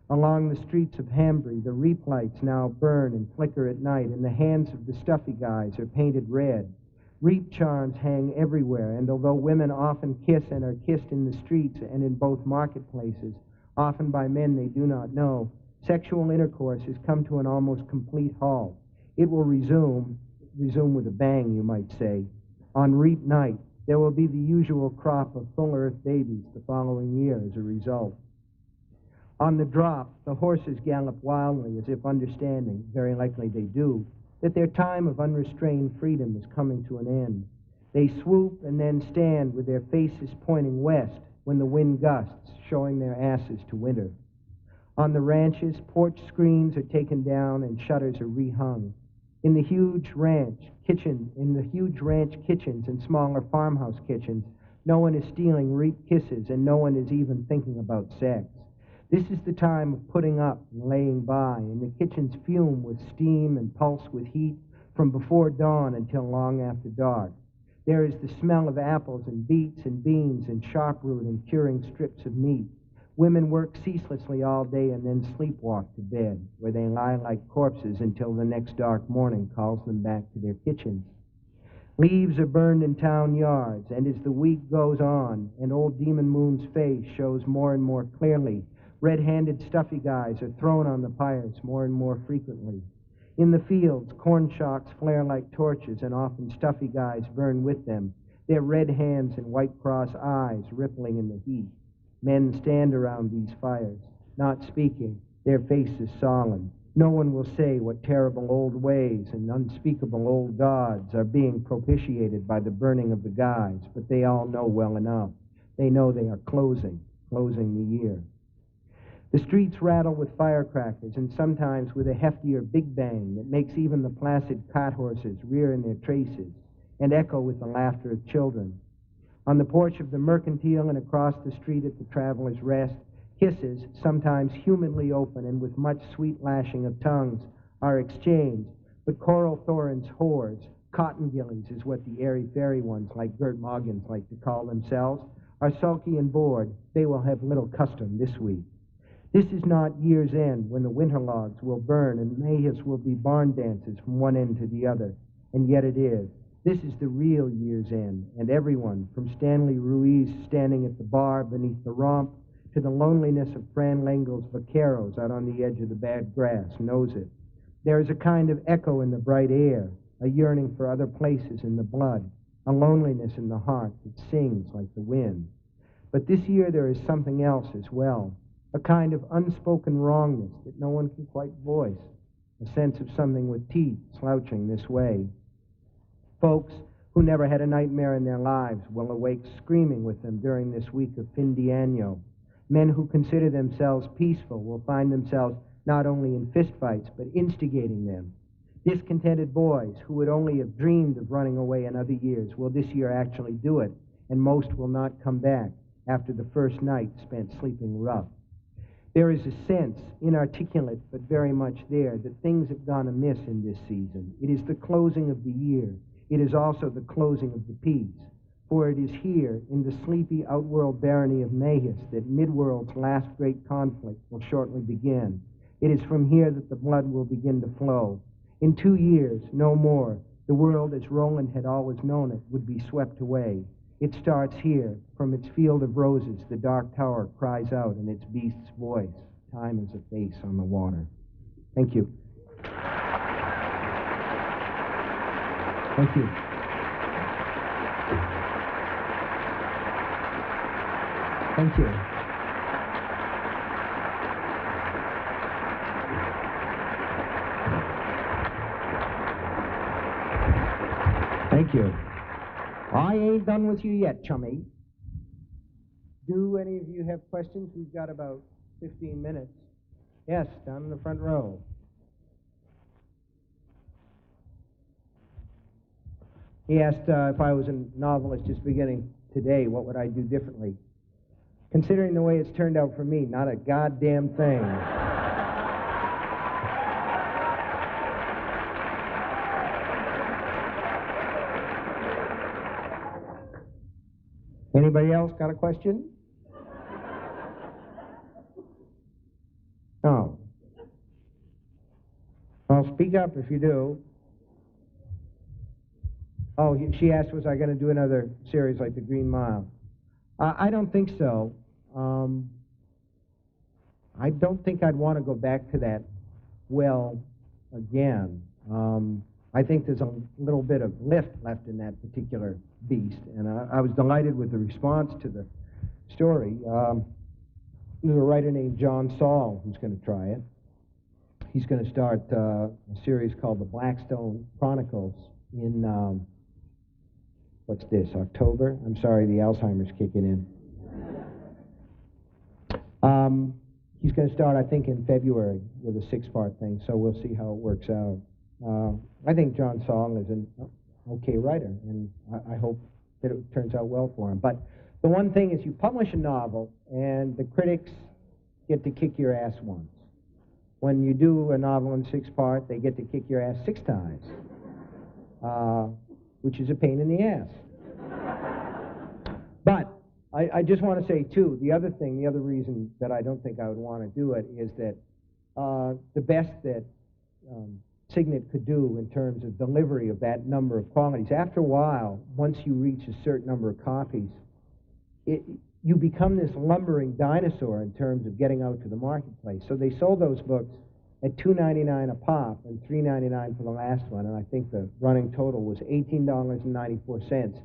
Along the streets of Hambry, the reap lights now burn and flicker at night, and the hands of the stuffy guys are painted red. Reap charms hang everywhere, and although women often kiss and are kissed in the streets and in both marketplaces, often by men they do not know, sexual intercourse has come to an almost complete halt. It will resume with a bang, you might say. On reap night, there will be the usual crop of full earth babies the following year as a result. On the drop, the horses gallop wildly as if understanding, very likely they do, that their time of unrestrained freedom is coming to an end. They swoop and then stand with their faces pointing west when the wind gusts, showing their asses to winter. On the ranches, porch screens are taken down and shutters are rehung. In the huge ranch kitchens and smaller farmhouse kitchens, no one is stealing reap kisses and no one is even thinking about sex. This is the time of putting up and laying by, and the kitchens fume with steam and pulse with heat from before dawn until long after dark. There is the smell of apples and beets and beans and sharp-root and curing strips of meat. Women work ceaselessly all day and then sleepwalk to bed, where they lie like corpses until the next dark morning calls them back to their kitchens. Leaves are burned in town yards, and as the week goes on and old Demon Moon's face shows more and more clearly, red-handed stuffy guys are thrown on the pyres more and more frequently. In the fields, corn shocks flare like torches, and often stuffy guys burn with them, their red hands and white cross eyes rippling in the heat. Men stand around these fires, not speaking, their faces solemn. No one will say what terrible old ways and unspeakable old gods are being propitiated by the burning of the guys, but they all know well enough. They know they are closing the year. The streets rattle with firecrackers, and sometimes with a heftier big bang that makes even the placid cart horses rear in their traces and echo with the laughter of children. On the porch of the Mercantile and across the street at the Traveler's Rest, kisses, sometimes humanly open and with much sweet lashing of tongues, are exchanged, but Coral Thorin's whores, cotton gillies is what the airy-fairy ones like Gert Moggins like to call themselves, are sulky and bored. They will have little custom this week. This is not year's end, when the winter logs will burn and mayhaps will be barn dances from one end to the other, and yet it is. This is the real year's end, and everyone, from Stanley Ruiz standing at the bar beneath the romp to the loneliness of Fran Lengel's vaqueros out on the edge of the bad grass, knows it. There is a kind of echo in the bright air, a yearning for other places in the blood, a loneliness in the heart that sings like the wind. But this year there is something else as well, a kind of unspoken wrongness that no one can quite voice, a sense of something with teeth slouching this way. Folks who never had a nightmare in their lives will awake screaming with them during this week of fin de año. Men who consider themselves peaceful will find themselves not only in fistfights, but instigating them. Discontented boys who would only have dreamed of running away in other years will this year actually do it, and most will not come back after the first night spent sleeping rough. There is a sense, inarticulate but very much there, that things have gone amiss in this season. It is the closing of the year. It is also the closing of the peace. For it is here, in the sleepy outworld barony of Mayhus, that Midworld's last great conflict will shortly begin. It is from here that the blood will begin to flow. In 2 years, no more, the world as Roland had always known it would be swept away. It starts here. From its field of roses, the dark tower cries out in its beast's voice. Time is a face on the water. Thank you. Thank you. Thank you. Thank you. I ain't done with you yet, chummy. Do any of you have questions? We've got about 15 minutes. Yes, down in the front row. He asked if I was a novelist just beginning today, what would I do differently? Considering the way it's turned out for me, not a goddamn thing. Anybody else got a question? No. Well, speak up if you do. Oh, she asked, was I going to do another series like The Green Mile? I don't think so. I don't think I'd want to go back to that well again. I think there's a little bit of lift left in that particular beast, and I was delighted with the response to the story. There's a writer named John Saul who's going to try it. He's going to start a series called The Blackstone Chronicles in, what's this, October? I'm sorry, the Alzheimer's kicking in. He's going to start, I think, in February with a 6-part thing, so we'll see how it works out. I think John Saul is an okay writer, and I hope that it turns out well for him. But the one thing is you publish a novel, and the critics get to kick your ass once. When you do a novel in 6-part, they get to kick your ass 6 times, which is a pain in the ass. But I just want to say, too, the other reason that I don't think I would want to do it is that the best that Signet could do in terms of delivery of that number of qualities, after a while, once you reach a certain number of copies, you become this lumbering dinosaur in terms of getting out to the marketplace. So they sold those books at $2.99 a pop and $3.99 for the last one, and I think the running total was $18.94.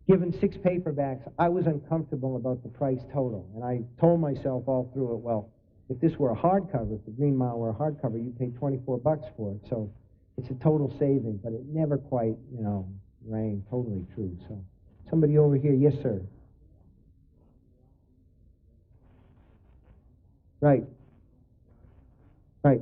Given 6 paperbacks, I was uncomfortable about the price total, and I told myself all through it, well, if this were a hardcover, if The Green Mile were a hardcover, you'd pay $24 for it. So it's a total saving, but it never quite, rang totally true. So somebody over here, yes, sir. Right. Right.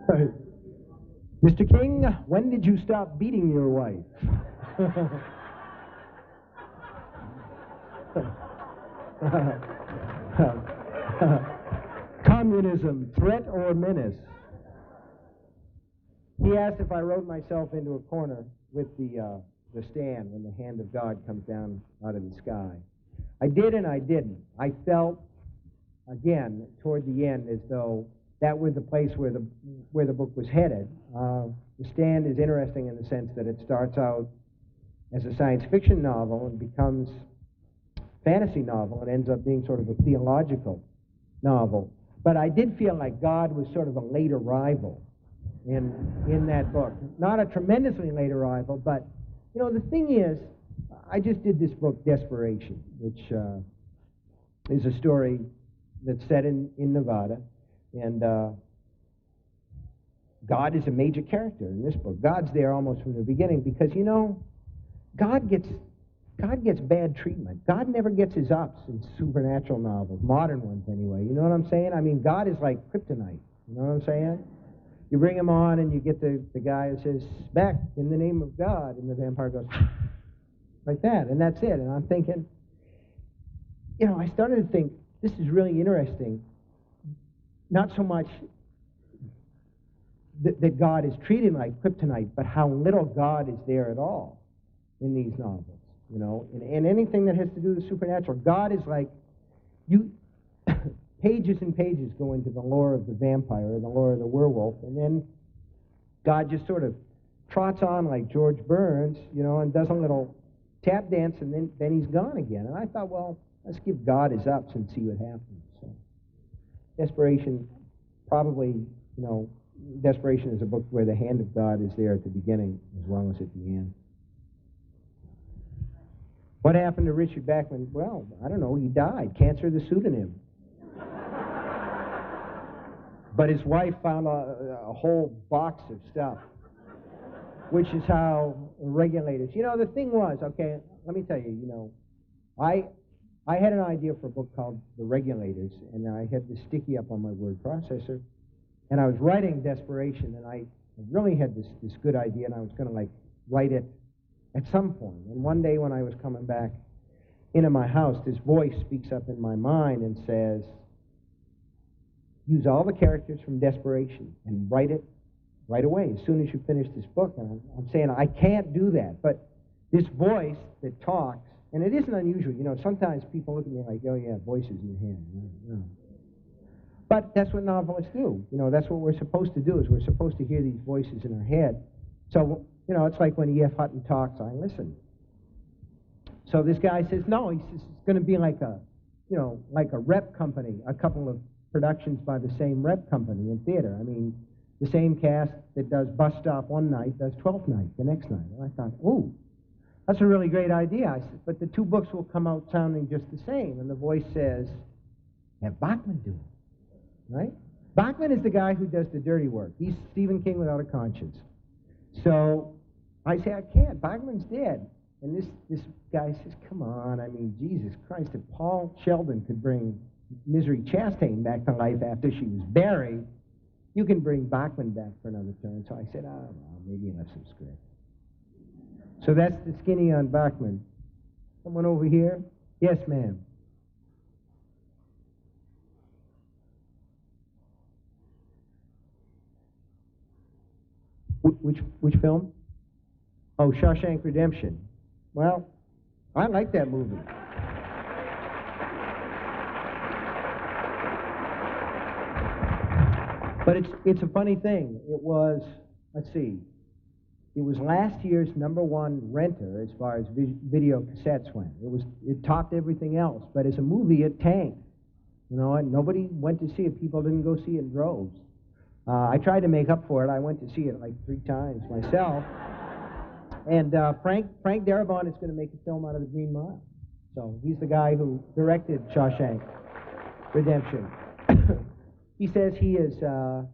Right. Mr. King, when did you stop beating your wife? Communism, threat or menace? He asked if I wrote myself into a corner with the stand when the hand of God comes down out of the sky. I did and I didn't. I felt, again, toward the end, as though that was the place where the book was headed. The Stand is interesting in the sense that it starts out as a science fiction novel and becomes a fantasy novel and ends up being sort of a theological novel. But I did feel like God was sort of a late arrival in that book. Not a tremendously late arrival, but, the thing is, I just did this book, Desperation, which is a story that's set in Nevada, and God is a major character in this book. God's there almost from the beginning because, God gets bad treatment. God never gets his ups in supernatural novels, modern ones anyway. You know what I'm saying? I mean, God is like kryptonite. You know what I'm saying? You bring him on and you get the guy who says, back in the name of God, and the vampire goes like that, and that's it. And I'm thinking, I started to think, this is really interesting. Not so much that God is treated like kryptonite, but how little God is there at all in these novels. In anything that has to do with the supernatural, God is like, pages and pages go into the lore of the vampire or the lore of the werewolf, and then God just sort of trots on like George Burns, and does a little tap dance, and then he's gone again. And I thought, well, let's give God his ups and see what happens. So Desperation, probably, you know, Desperation is a book where the hand of God is there at the beginning as well as at the end. What happened to Richard Bachman? Well, I don't know, he died. Cancer the pseudonym. But his wife found a whole box of stuff, which is how regulators... You know, the thing was, okay, let me tell you, you know, I had an idea for a book called The Regulators, and I had this sticky up on my word processor, and I was writing Desperation, and I really had this good idea, and I was going to, like, write it at some point. And one day when I was coming back into my house, this voice speaks up in my mind and says, use all the characters from Desperation and write it right away, as soon as you finish this book. And I'm saying, I can't do that. But this voice that talks, and it isn't unusual. You know, sometimes people look at me like, oh, yeah, voices in your head. No. But that's what novelists do. You know, that's what we're supposed to do, is we're supposed to hear these voices in our head. So, you know, it's like when E.F. Hutton talks, I listen. So this guy says, no, he says, it's going to be like a, you know, like a rep company, a couple of productions by the same rep company in theater. I mean, the same cast that does Bus Stop one night does 12th Night the next night. And I thought, ooh, that's a really great idea. I said, but the two books will come out sounding just the same. And the voice says, have Bachman do it, right? Bachman is the guy who does the dirty work. He's Stephen King without a conscience. So I say, I can't. Bachman's dead. And this guy says, come on. I mean, Jesus Christ, if Paul Sheldon could bring Misery Chastain back to life after she was buried, you can bring Bachman back for another turn. So I said, oh, well, maybe I'll have some script. So that's the skinny on Bachman. Someone over here? Yes, ma'am. Which film? Oh, Shawshank Redemption. Well, I like that movie. But it's a funny thing. It was, let's see, it was last year's #1 renter as far as video cassettes went. It topped everything else, but as a movie, it tanked. You know, and nobody went to see it. People didn't go see it in droves. I tried to make up for it. I went to see it like 3 times myself. And Frank Darabont is going to make a film out of The Green Mile. So he's the guy who directed Shawshank Redemption. He says he is the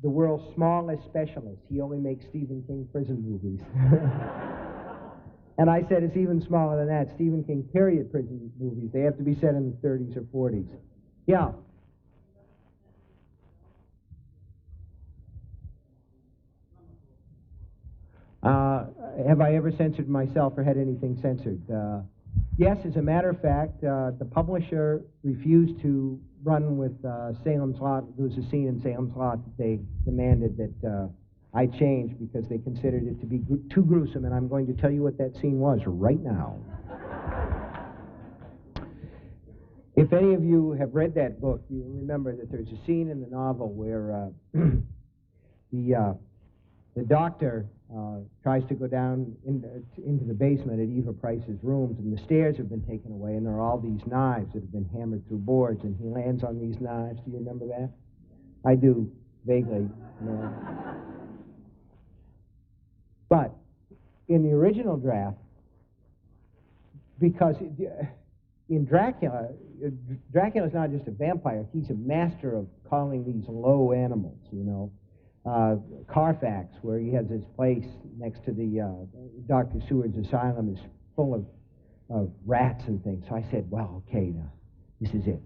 world's smallest specialist. He only makes Stephen King prison movies. And I said it's even smaller than that. Stephen King period prison movies. They have to be set in the 30s or 40s. Yeah. Have I ever censored myself or had anything censored? Yes, as a matter of fact, the publisher refused to run with Salem's Lot. There was a scene in Salem's Lot that they demanded that I change because they considered it to be too gruesome, and I'm going to tell you what that scene was right now. If any of you have read that book, you remember that there's a scene in the novel where the doctor tries to go down into the basement at Eva Price's rooms, and the stairs have been taken away, and there are all these knives that have been hammered through boards, and he lands on these knives. Do you remember that? I do, vaguely. You know. But in the original draft, because in Dracula, Dracula's not just a vampire, he's a master of calling these low animals, you know. Carfax, where he has his place next to the Dr. Seward's asylum, is full of rats and things. So I said, well, okay, now, this is it.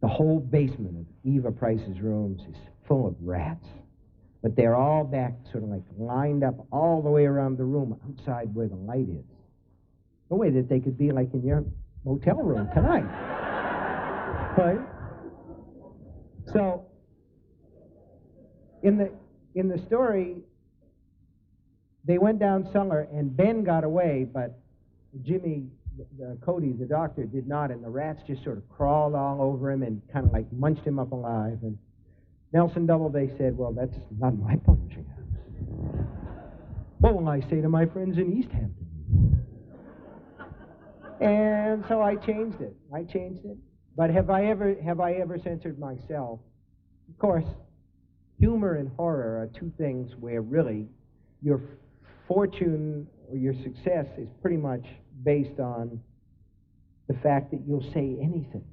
The whole basement of Eva Price's rooms is full of rats. But they're all back, sort of like lined up all the way around the room outside where the light is. No way that they could be like in your motel room tonight. Right? So, in the story, they went down cellar, and Ben got away, but Jimmy, Cody, the doctor, did not, and the rats just sort of crawled all over him and kind of like munched him up alive. And Nelson Doubleday said, well, that's not my publishing house. What will I say to my friends in East Hampton? And so I changed it. But have I ever censored myself? Of course, humor and horror are two things where really your fortune or your success is pretty much based on the fact that you'll say anything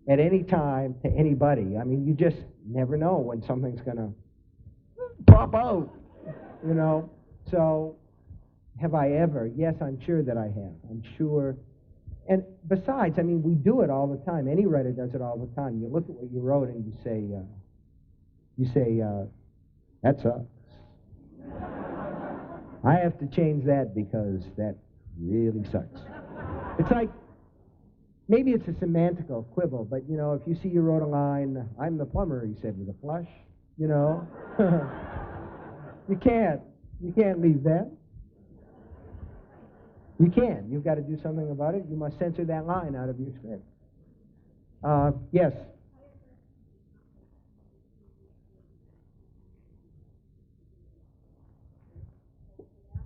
at any time to anybody. I mean, you just never know when something's going to pop out, you know. So have I ever? Yes, I'm sure that I have. I'm sure. And besides, I mean, we do it all the time. Any writer does it all the time. You look at what you wrote and you say, that sucks. I have to change that because that really sucks. It's like, maybe it's a semantical quibble, but, you know, if you see you wrote a line, I'm the plumber, he said with a flush, you know. You can't leave that. You can. You've got to do something about it. You must censor that line out of your script. Yes?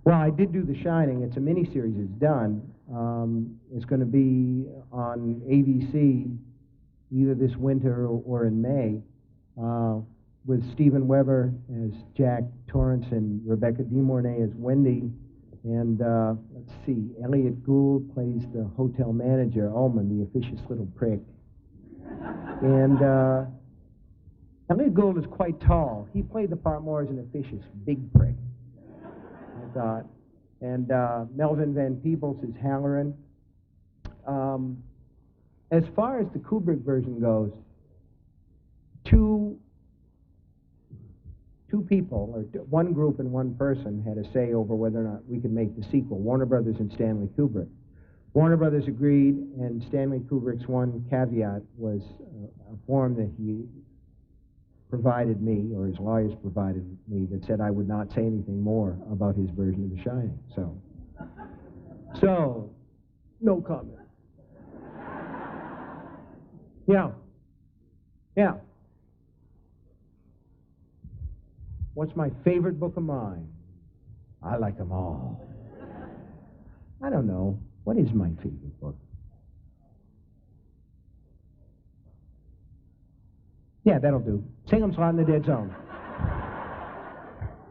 Well, I did do The Shining. It's a miniseries. It's done. It's going to be on ABC either this winter or in May, with Steven Weber as Jack Torrance and Rebecca De Mornay as Wendy. And let's see, Elliot Gould plays the hotel manager, Ullman, the officious little prick. And Elliot Gould is quite tall. He played the part more as an officious big prick, I thought. And Melvin Van Peebles is Halloran. As far as the Kubrick version goes, two people, or one group and one person, had a say over whether or not we could make the sequel, Warner Brothers and Stanley Kubrick. Warner Brothers agreed, and Stanley Kubrick's one caveat was a form that he provided me, or his lawyers provided me, that said I would not say anything more about his version of The Shining. So, no comment. Yeah. What's my favorite book of mine? I like them all. I don't know. What is my favorite book? Yeah, that'll do. Singham's Lot in the Dead Zone.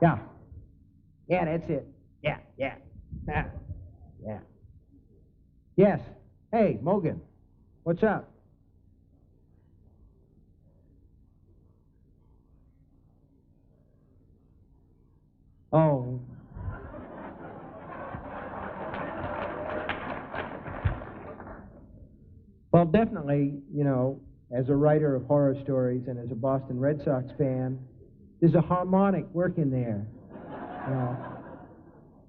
Yeah. Yeah, that's it. Yeah. Yes. Hey, Mogan. What's up? Oh. Well, definitely, you know, as a writer of horror stories and as a Boston Red Sox fan, there's a harmonic work in there. You know,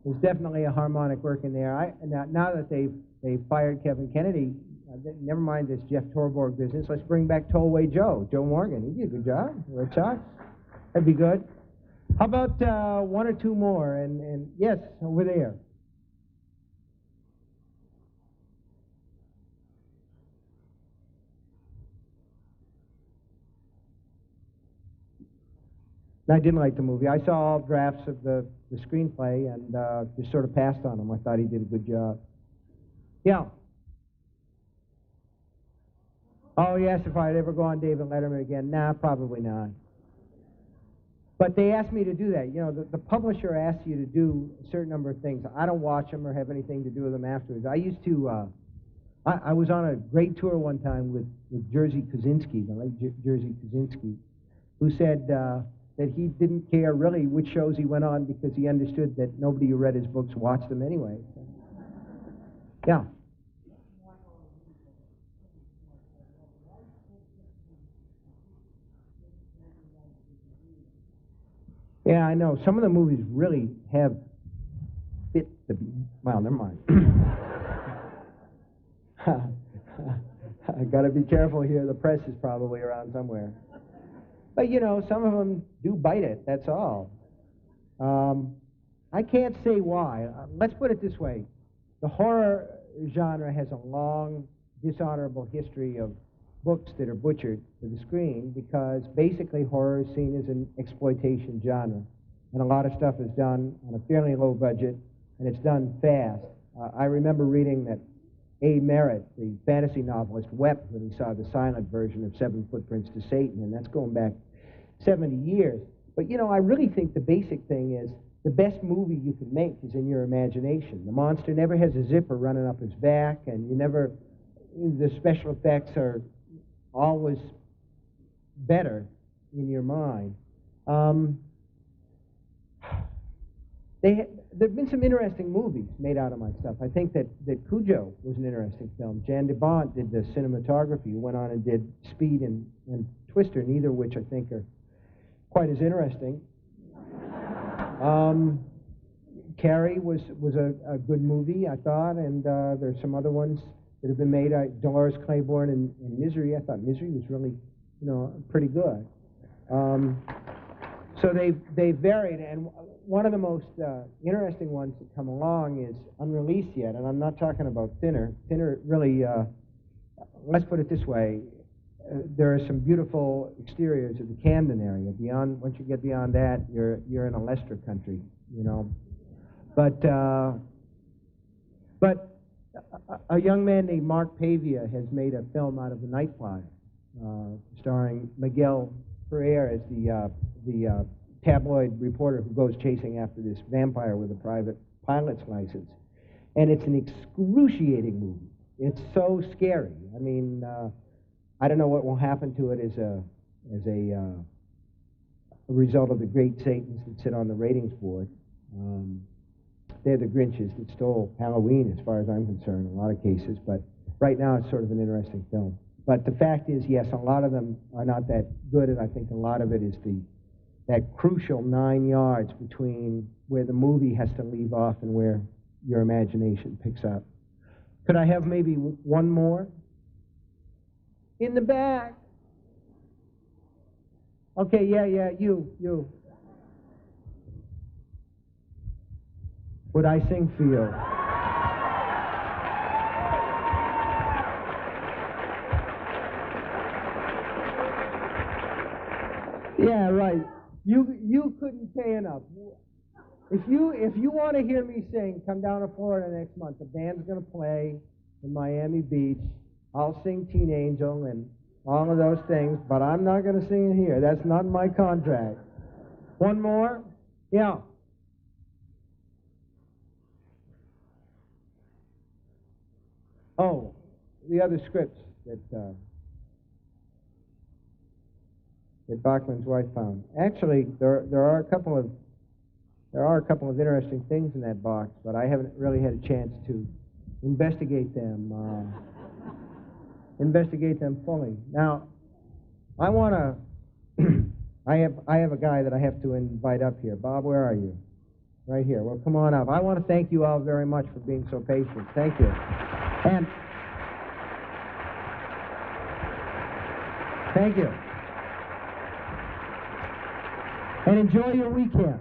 there's definitely a harmonic work in there. Now that they've fired Kevin Kennedy, never mind this Jeff Torborg business, let's bring back Tollway Joe Morgan. He did a good job, Red Sox. That'd be good. How about one or two more? And yes, over there. I didn't like the movie. I saw all drafts of the screenplay and just sort of passed on him. I thought he did a good job. Yeah. Oh, yes, if I'd ever go on David Letterman again. Nah, probably not. But they asked me to do that. You know, the publisher asks you to do a certain number of things. I don't watch them or have anything to do with them afterwards. I used to, I was on a great tour one time with Jerzy Kosinski, the late Jerzy Kosinski, who said that he didn't care really which shows he went on because he understood that nobody who read his books watched them anyway. So. Yeah. Yeah, I know. Some of the movies really have fit the... Well, never mind. I got to be careful here. The press is probably around somewhere. But, you know, some of them do bite it, that's all. I can't say why. Let's put it this way. The horror genre has a long, dishonorable history of books that are butchered for the screen because basically horror is seen as an exploitation genre. And a lot of stuff is done on a fairly low budget, and it's done fast. I remember reading that A. Merritt, the fantasy novelist, wept when he saw the silent version of Seven Footprints to Satan, and that's going back 70 years. But, you know, I really think the basic thing is the best movie you can make is in your imagination. The monster never has a zipper running up his back, and the special effects are always better in your mind. There've been some interesting movies made out of my stuff. I think that Cujo was an interesting film. Jan de Bont did the cinematography, went on and did Speed and Twister, neither of which I think are quite as interesting. Carrie was a good movie, I thought, and there's some other ones that have been made. Dolores Claiborne in Misery, I thought Misery was really, you know, pretty good. So they've varied, and one of the most interesting ones that come along is unreleased yet, and I'm not talking about Thinner. Thinner really, let's put it this way, there are some beautiful exteriors of the Camden area. Once you get beyond that, you're in a Leicester country, you know. But a young man named Mark Pavia has made a film out of the Night Flyer, starring Miguel Ferrer as the tabloid reporter who goes chasing after this vampire with a private pilot's license. And it's an excruciating movie. It's so scary. I mean, I don't know what will happen to it as a result of the great Satans that sit on the ratings board. They're the Grinches that stole Halloween, as far as I'm concerned, in a lot of cases. But right now, it's sort of an interesting film. But the fact is, yes, a lot of them are not that good, and I think a lot of it is that crucial 9 yards between where the movie has to leave off and where your imagination picks up. Could I have maybe one more? In the back. Okay, yeah, you. Would I sing for you? Yeah, right. You couldn't pay enough. If you want to hear me sing, come down to Florida next month. The band's going to play in Miami Beach. I'll sing Teen Angel and all of those things, but I'm not going to sing it here. That's not in my contract. One more? Yeah. Oh, the other scripts that Bachman's wife found. Actually, there are a couple of interesting things in that box, but I haven't really had a chance to investigate them fully. Now, I want to. I have a guy that I have to invite up here. Bob, where are you? Right here. Well, come on up. I want to thank you all very much for being so patient. Thank you. And thank you. And enjoy your weekend.